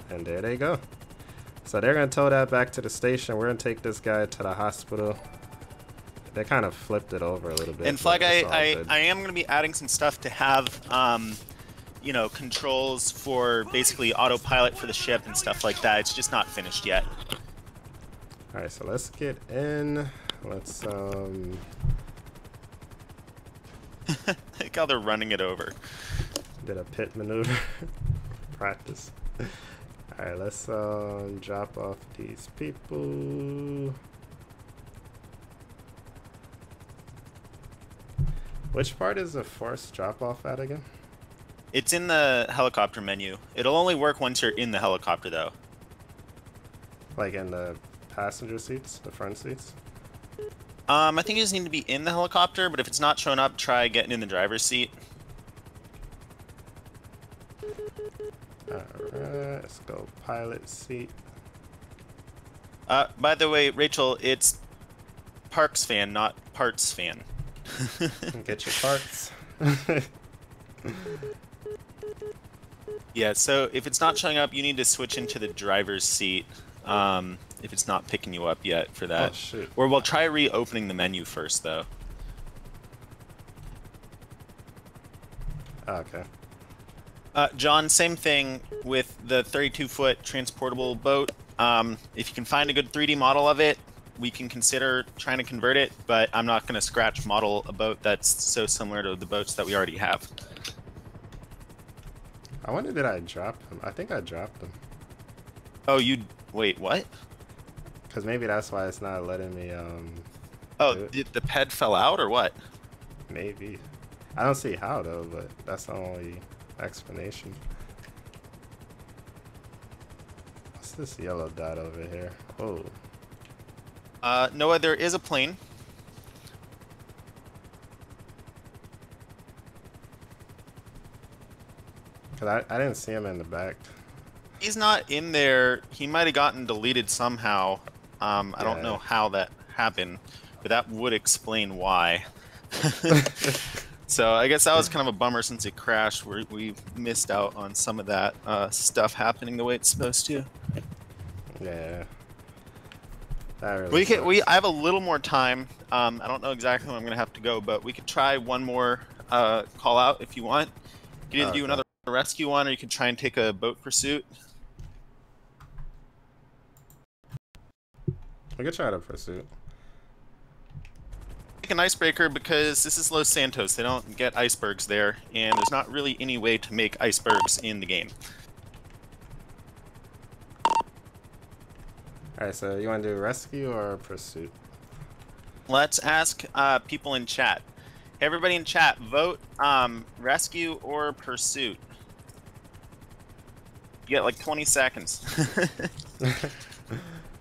And there they go. So they're going to tow that back to the station. We're going to take this guy to the hospital. They kind of flipped it over a little bit. And Flag, I am going to be adding some stuff to have, you know, controls for basically autopilot for the ship and stuff like that. It's just not finished yet. Alright, so let's get in. Let's, Like how they're running it over. did a pit maneuver. Practice. Alright, let's drop off these people. Which part is the forced drop off at again? It's in the helicopter menu. It'll only work once you're in the helicopter, though. Like in the passenger seats, the front seats? I think you just need to be in the helicopter, but if it's not showing up, try getting in the driver's seat. Alright, let's go pilot seat. By the way, Rachel, it's ParksFan, not Parts Fan. Get your parts. Yeah, so if it's not showing up, you need to switch into the driver's seat. If it's not picking you up yet for that. Oh, shoot. Or we'll try reopening the menu first, though. Okay. John, same thing with the 32-foot transportable boat. If you can find a good 3D model of it, we can consider trying to convert it, but I'm not going to scratch model a boat that's so similar to the boats that we already have. I wonder, did I drop them? I think I dropped them. Oh, you... Wait, what? Because maybe that's why it's not letting me, Oh, do it. the ped fell out, or what? Maybe. I don't see how, though, but that's the only explanation. What's this yellow dot over here? Oh. Noah, there is a plane. Because I didn't see him in the back. He's not in there. He might have gotten deleted somehow. I don't know how that happened, but that would explain why. So I guess that was kind of a bummer since it crashed. We missed out on some of that stuff happening the way it's supposed to. Yeah. That really sucks. I have a little more time. I don't know exactly when I'm gonna have to go, but we could try one more call out if you want. You can either do another a rescue one, or you could try and take a boat pursuit. We could try to pursuit. Take an icebreaker because this is Los Santos. They don't get icebergs there, and there's not really any way to make icebergs in the game. Alright, so you want to do rescue or pursuit? Let's ask people in chat. Hey, everybody in chat, vote rescue or pursuit. You get like 20 seconds.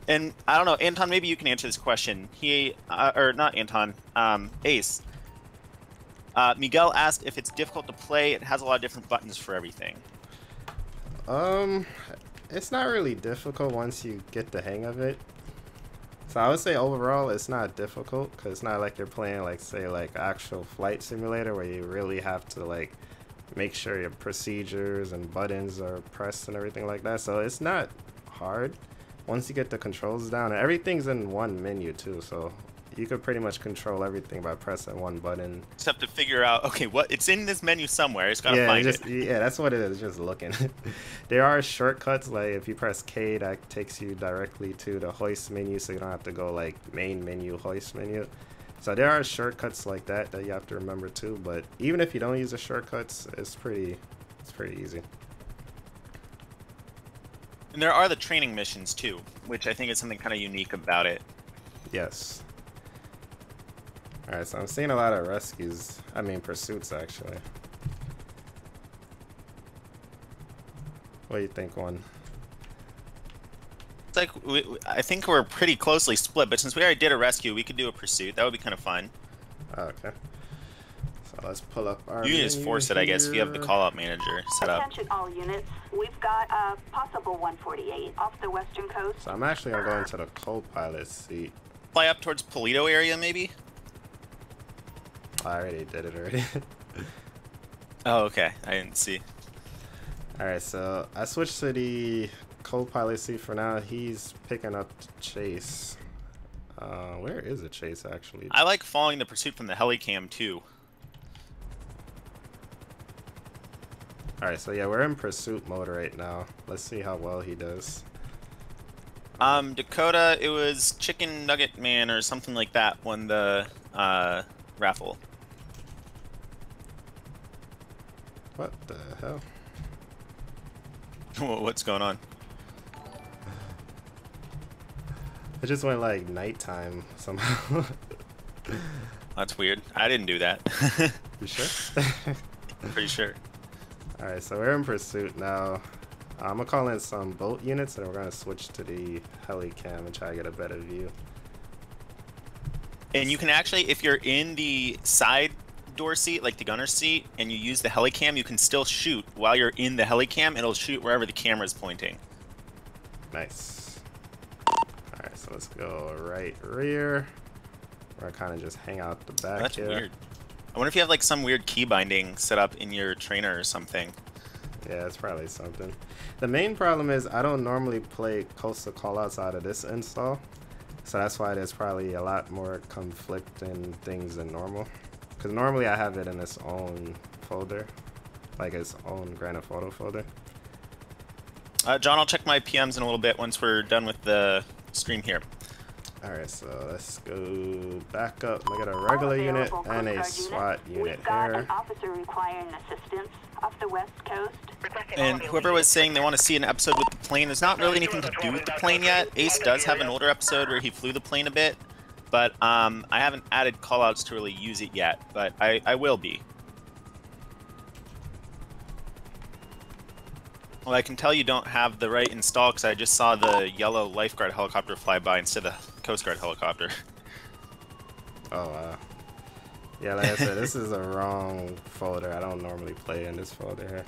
And I don't know, Anton, maybe you can answer this question. He, or not Anton, Ace. Miguel asked if it's difficult to play. It has a lot of different buttons for everything. It's not really difficult once you get the hang of it. So I would say overall it's not difficult, because it's not like you're playing like, say, like actual flight simulator where you really have to like make sure your procedures and buttons are pressed and everything like that. So it's not hard once you get the controls down, and everything's in one menu too, so you could pretty much control everything by pressing one button. Just have to figure out, okay, what it's in this menu somewhere. Just gotta find it. Yeah, that's what it is. Just looking. There are shortcuts, like if you press K, that takes you directly to the hoist menu, so you don't have to go like main menu, hoist menu. So there are shortcuts like that you have to remember too. But even if you don't use the shortcuts, it's pretty easy. And there are the training missions too, which I think is something kind of unique about it. Yes. Alright, so I'm seeing a lot of rescues. I mean, pursuits, actually. What do you think, one? It's like, I think we're pretty closely split, but since we already did a rescue, we could do a pursuit. That would be kind of fun. Oh, okay. So let's pull up our You can just force it, I guess, if you have the call-out manager set up. Attention all units. We've got a possible 148 off the western coast. So I'm actually going to go into the co-pilot seat. Fly up towards Polito area, maybe? I already did it already. Oh, okay. I didn't see. Alright, so I switched to the co-pilot seat for now. He's picking up the chase. Where is the chase, actually? I like following the pursuit from the helicam, too. Alright, so yeah, we're in pursuit mode right now. Let's see how well he does. Dakota, it was Chicken Nugget Man or something like that won the raffle. What the hell? What's going on? It just went like nighttime somehow. That's weird. I didn't do that. You sure? Pretty sure. Alright, so we're in pursuit now. I'm gonna call in some boat units and we're gonna switch to the heli cam and try to get a better view. And you can actually, if you're in the side door seat, like the gunner seat, and you use the helicam, you can still shoot while you're in the helicam. It'll shoot wherever the camera's pointing. Nice. Alright, so let's go right rear. We're gonna kind of just hang out the back. That's here. weird. I wonder if you have like some weird key binding set up in your trainer or something. Yeah, it's probably something. The main problem is I don't normally play Coastal Callouts out of this install. So that's why there's probably a lot more conflicting things than normal. Because normally I have it in its own folder. Like its own Grand Theft Auto folder. John, I'll check my PMs in a little bit once we're done with the stream here. Alright, so let's go back up. We got a regular unit and a SWAT unit We've got here. an officer requiring assistance off the west coast. And whoever was saying they want to see an episode with the plane, there's not really anything to do with the plane yet. Ace does have an older episode where he flew the plane a bit, but I haven't added callouts to really use it yet, but I will be. Well, I can tell you don't have the right install because I just saw the yellow lifeguard helicopter fly by instead of the Coast Guard helicopter. Oh, wow. Yeah, like I said, this is a wrong folder. I don't normally play in this folder here.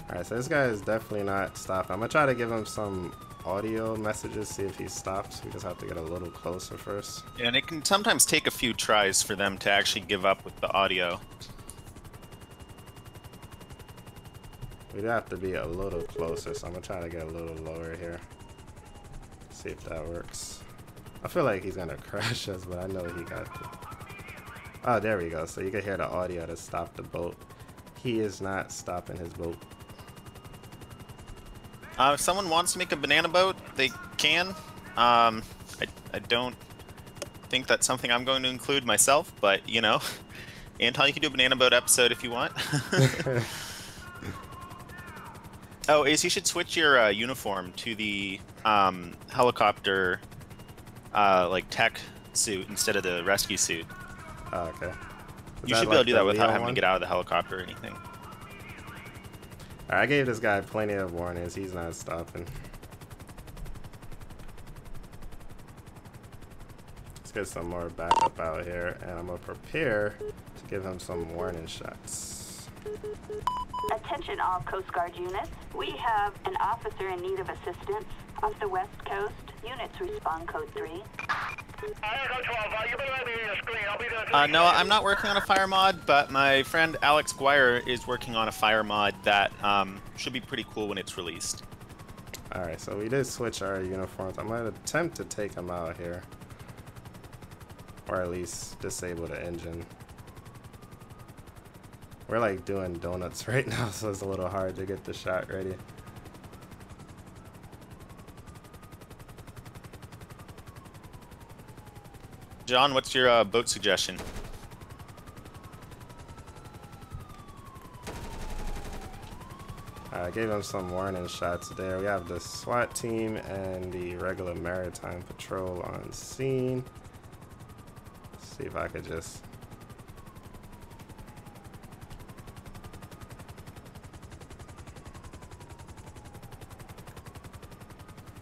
Alright, so this guy is definitely not stopping. I'm gonna try to give him some audio messages, see if he stops. We just have to get a little closer first. And it can sometimes take a few tries for them to actually give up with the audio. We'd have to be a little closer, so I'm gonna try to get a little lower here. See if that works. I feel like he's gonna crash us, but I know he got the... Oh, there we go. So you can hear the audio to stop the boat. He is not stopping his boat. If someone wants to make a banana boat, they can. I don't think that's something I'm going to include myself, but you know, Anton, you can do a banana boat episode if you want. Oh, Ace, you should switch your uniform to the helicopter like tech suit instead of the rescue suit. Oh, okay. You should be able to do that without having to get out of the helicopter or anything. Alright, I gave this guy plenty of warnings. He's not stopping. Let's get some more backup out here, and I'm gonna prepare to give him some warning shots. Attention all Coast Guard units. We have an officer in need of assistance off the west coast. Units respond code 3. No, I'm not working on a fire mod, but my friend Alex Guire is working on a fire mod that should be pretty cool when it's released. Alright, so we did switch our uniforms. I'm gonna attempt to take him out here. Or at least disable the engine. We're like doing donuts right now, so it's a little hard to get the shot ready. John, what's your boat suggestion? I gave him some warning shots there. We have the SWAT team and the regular maritime patrol on scene. Let's see if I could just...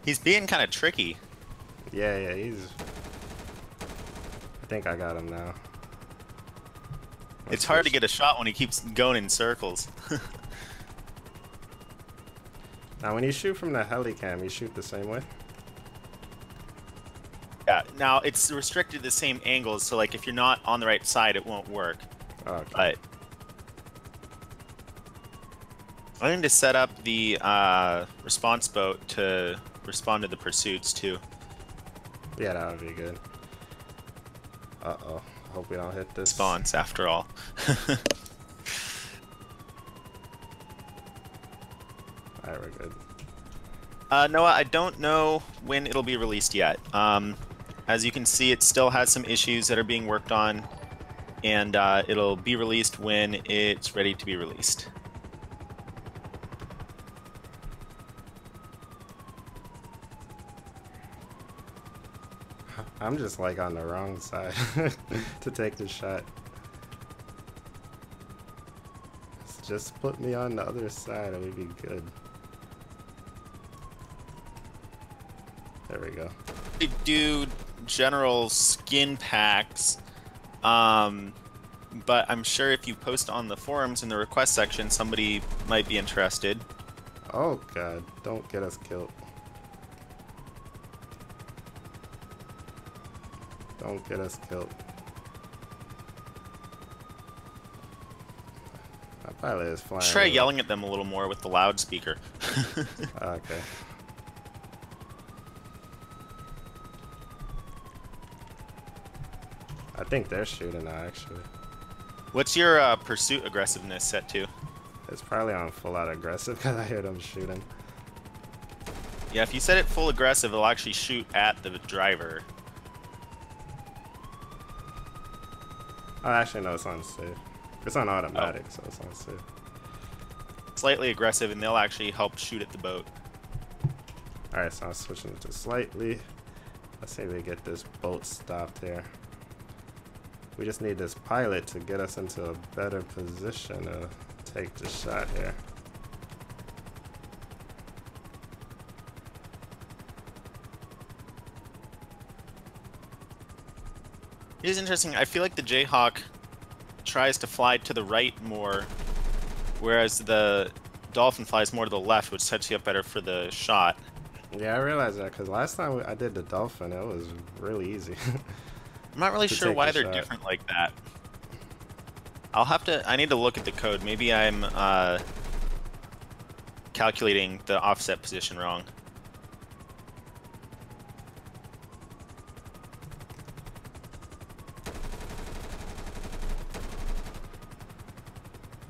He's being kind of tricky. Yeah, he's... I think I got him now. It's hard to get a shot when he keeps going in circles. Now, when you shoot from the helicam, you shoot the same way? Yeah, now it's restricted to the same angles, so like if you're not on the right side, it won't work. Oh, okay. But I need to set up the response boat to respond to the pursuits too. Yeah, that would be good. Uh-oh. Hope we don't hit this. Response, after all. Alright, we're good. Noah, I don't know when it'll be released yet. As you can see, it still has some issues that are being worked on, and it'll be released when it's ready to be released. I'm just like on the wrong side to take the shot. Just put me on the other side, it would be good. There we go. They do general skin packs, but I'm sure if you post on the forums in the request section, somebody might be interested. Oh god, don't get us killed. Don't get us killed. That pilot is flying. Try yelling at them a little more with the loudspeaker. Okay. I think they're shooting now, actually. What's your pursuit aggressiveness set to? It's probably on full out aggressive because I hear them shooting. Yeah, if you set it full aggressive, it'll actually shoot at the driver. Oh, actually, no, it's on safe. It's on automatic, so it's on safe. Slightly aggressive, and they'll actually help shoot at the boat. Alright, so I'm switching it to slightly. Let's see if we get this boat stopped here. We just need this pilot to get us into a better position to take the shot here. It is interesting. I feel like the Jayhawk tries to fly to the right more, whereas the Dolphin flies more to the left, which sets you up better for the shot. Yeah, I realized that because last time I did the Dolphin, it was really easy. I'm not really sure why they're different like that. I need to look at the code. Maybe I'm calculating the offset position wrong.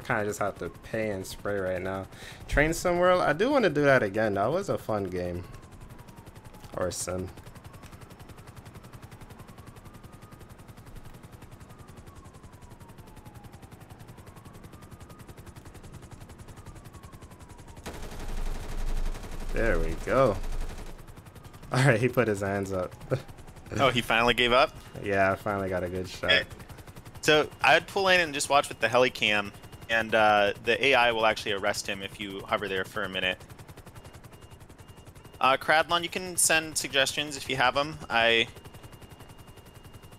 kind of just have to pay and spray right now. Train Sim World, I do want to do that again. That was a fun game. Or sim. There we go. Alright, he put his hands up. Oh, he finally gave up? Yeah, I finally got a good shot. Okay. So I'd pull in and just watch with the helicam, and the AI will actually arrest him if you hover there for a minute. Cradlon, you can send suggestions if you have them.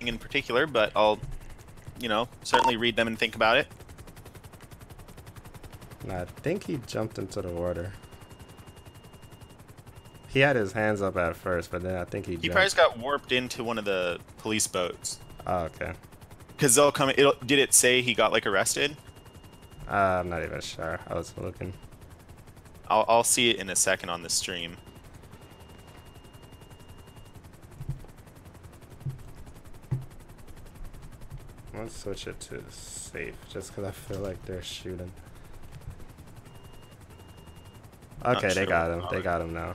In particular, but I'll, you know, certainly read them and think about it. Nah, I think he jumped into the water. He had his hands up at first, but then I think he jumped. He probably just got warped into one of the police boats. Oh, okay. Because they'll come. Did it say he got like arrested? I'm not even sure. I was looking. I'll see it in a second on the stream. Let's switch it to safe, just because I feel like they're shooting. Okay, they got him. They got him now.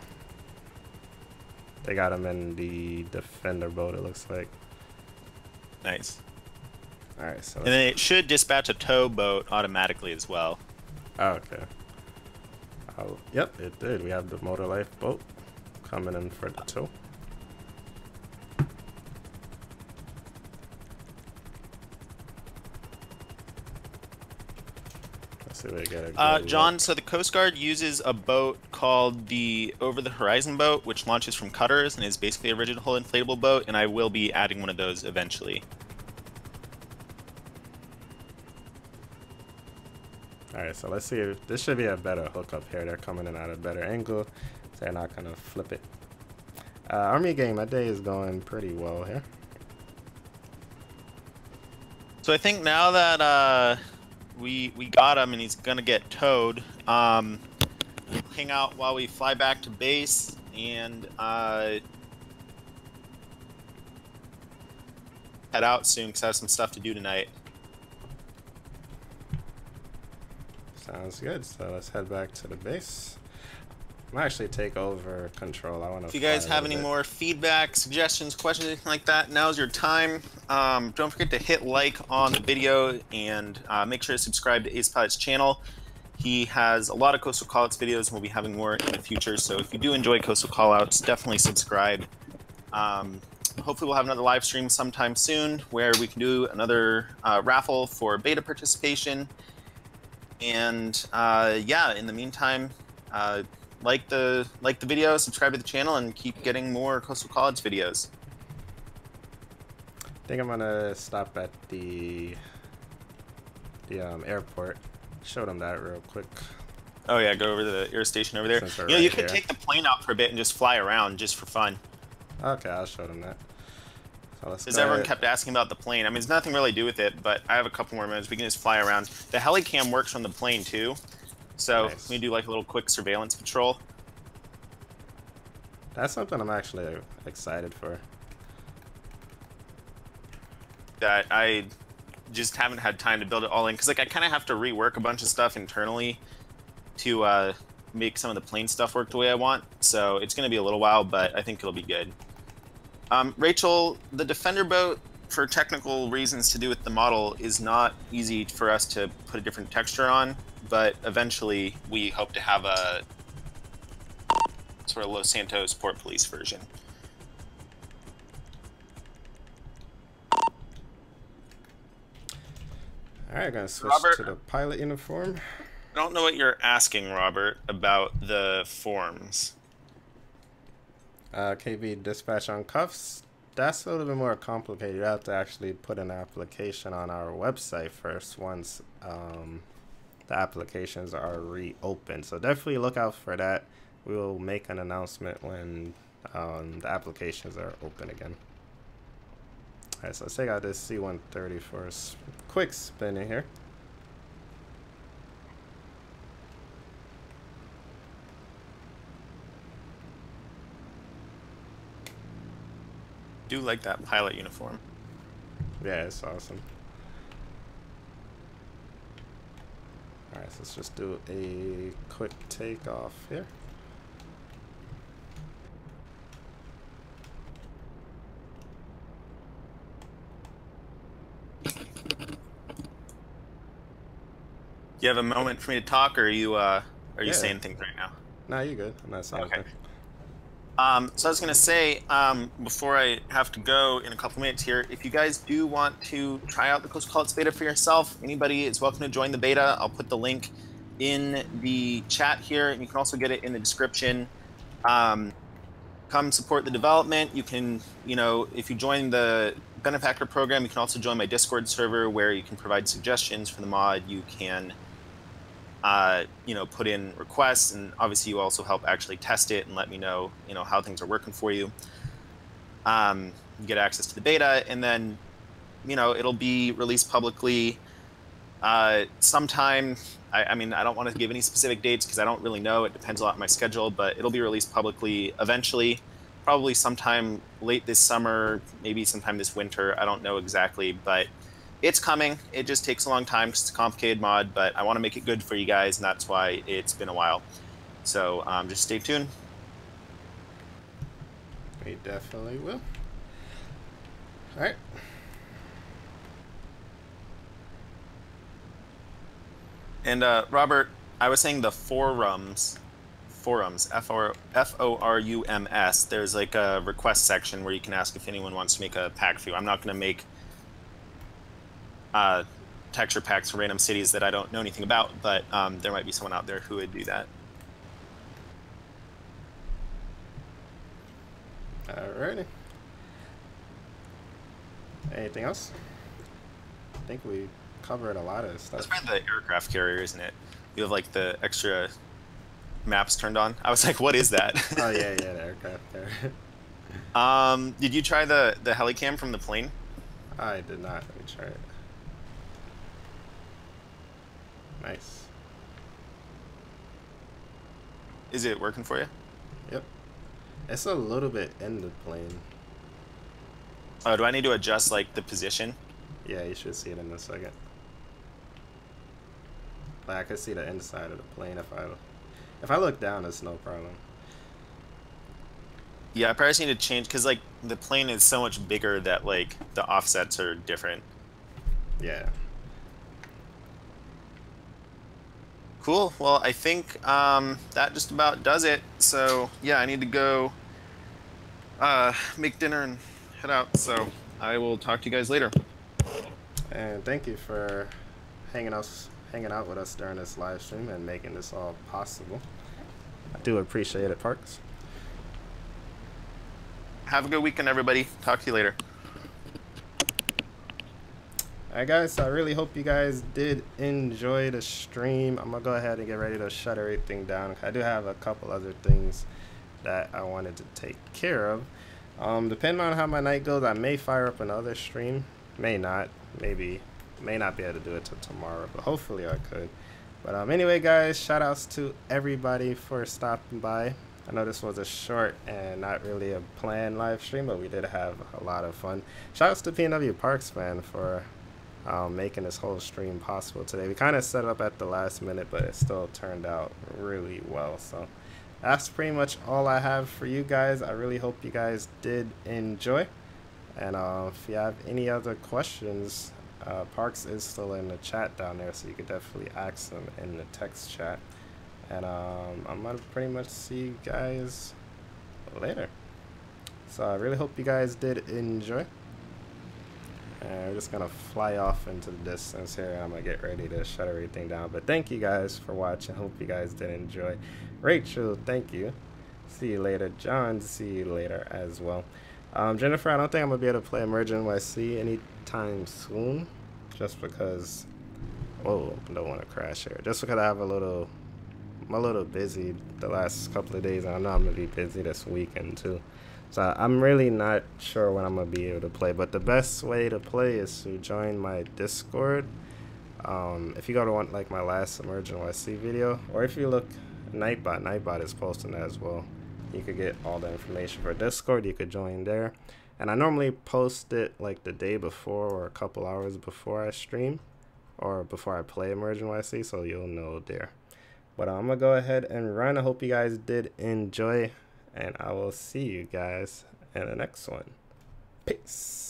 They got him in the defender boat, it looks like. Nice. Alright, so. And then it should dispatch a tow boat automatically as well. Oh, okay. Oh, yep, it did. We have the Motor Life boat coming in for the tow. Let's see if we get a good John, look. so the Coast Guard uses a boat called the Over the Horizon boat, which launches from cutters and is basically a rigid hull inflatable boat, and I will be adding one of those eventually. Alright, so let's see if this should be a better hookup here. They're coming in at a better angle, so they're not gonna flip it. Army game, my day is going pretty well here. So I think now that we got him and he's gonna get towed, hang out while we fly back to base and head out soon because I have some stuff to do tonight. Sounds good. So let's head back to the base. I'm gonna actually take over control. I want to. If you guys have any more feedback, suggestions, questions, anything like that, now's your time. Don't forget to hit like on the video and make sure to subscribe to Ace Pilot's channel. He has a lot of Coastal Callouts videos and we'll be having more in the future. So if you do enjoy Coastal Callouts, definitely subscribe. Hopefully we'll have another live stream sometime soon where we can do another raffle for beta participation. And yeah, in the meantime, like the video, subscribe to the channel, and keep getting more Coastal Callouts videos. I think I'm gonna stop at the airport. Show them that real quick. Oh yeah, go over to the air station over there. You know, you could take the plane out for a bit and just fly around just for fun. Okay, I'll show them that. So let's Because everyone kept asking about the plane. I mean, there's nothing really to do with it, but I have a couple more minutes. We can just fly around. The helicam works from the plane too, so nice. we do like a little quick surveillance patrol. That's something I'm actually excited for. That I just haven't had time to build it all in, because like I kind of have to rework a bunch of stuff internally to make some of the plane stuff work the way I want. So it's going to be a little while, but I think it'll be good. Rachel, the Defender boat, for technical reasons to do with the model, is not easy for us to put a different texture on, but eventually we hope to have a sort of Los Santos Port Police version. Alright, gonna switch Robert, to the pilot uniform. I don't know what you're asking, Robert, about the forms. KB dispatch on cuffs. That's a little bit more complicated. You have to actually put an application on our website first once the applications are reopened. So definitely look out for that. We will make an announcement when the applications are open again. Alright, so let's take out this C-130 for a quick spin in here. Do like that pilot uniform. Yeah, it's awesome. Alright, so let's just do a quick takeoff here. You have a moment for me to talk, or are you saying things right now? Nah, you're good. I'm not saying anything. So I was gonna say, before I have to go in a couple minutes here, if you guys do want to try out the Coastal Callouts Beta for yourself, anybody is welcome to join the beta. I'll put the link in the chat here, and you can also get it in the description. Come support the development. You can, if you join the benefactor program, you can also join my Discord server where you can provide suggestions for the mod. You can put in requests, and obviously you also help actually test it and let me know, how things are working for you. You get access to the beta, and then, it'll be released publicly sometime. I mean, I don't want to give any specific dates because I don't really know. It depends a lot on my schedule, but it'll be released publicly eventually, probably sometime late this summer, maybe sometime this winter. I don't know exactly, but it's coming. It just takes a long time because it's a complicated mod, but I want to make it good for you guys, and that's why it's been a while. So just stay tuned. We definitely will. All right. And Robert, I was saying the forums, F-O-R-U-M-S, there's like a request section where you can ask if anyone wants to make a pack for you. I'm not going to make texture packs for random cities that I don't know anything about, but there might be someone out there who would do that. Alrighty. Anything else? I think we covered a lot of stuff. That's probably the aircraft carrier, isn't it? You have like the extra maps turned on. I was like, what is that? Oh yeah, the aircraft carrier. Did you try the helicam from the plane? I did not. Let me try it. Nice. Is it working for you? Yep. It's a little bit in the plane. Oh, do I need to adjust like the position? Yeah, you should see it in a second. Like I could see the inside of the plane if I look down, it's no problem. Yeah, I probably just need to change because like the plane is so much bigger that like the offsets are different. Yeah. Cool. Well, I think that just about does it. So yeah, I need to go make dinner and head out. So I will talk to you guys later. And thank you for hanging out with us during this live stream and making this all possible. I do appreciate it, Parks. Have a good weekend, everybody. Talk to you later. Alright guys, so I really hope you guys did enjoy the stream. I'm gonna go ahead and get ready to shut everything down. I do have a couple other things that I wanted to take care of. Depending on how my night goes, I may fire up another stream. May not. May not be able to do it till tomorrow, but hopefully I could. But anyway guys, shout outs to everybody for stopping by. I know this was a short and not really a planned live stream, but we did have a lot of fun. Shout outs to PNWParksFan for making this whole stream possible today. We kind of set it up at the last minute, but it still turned out really well. So that's pretty much all I have for you guys. I really hope you guys did enjoy. And if you have any other questions, Parks is still in the chat down there, so you could definitely ask them in the text chat. And I'm gonna pretty much see you guys later. So I really hope you guys did enjoy. And we're just gonna fly off into the distance here, and I'm gonna get ready to shut everything down. But thank you guys for watching. Hope you guys did enjoy. Rachel, thank you. See you later. John, see you later as well. Jennifer, I don't think I'm gonna be able to play Emergent YC anytime soon, just because. Whoa, don't want to crash here. Just because I'm a little busy the last couple of days. I know I'm gonna be busy this weekend too. So I'm really not sure when I'm gonna be able to play, but the best way to play is to join my Discord. If you go to like my last Emergent YC video, or if you look Nightbot is posting that as well. You could get all the information for Discord. You could join there, and I normally post it like the day before or a couple hours before I stream. or before I play Emerge NYC, so you'll know there. But I'm gonna go ahead and run. I hope you guys did enjoy, and I will see you guys in the next one. Peace.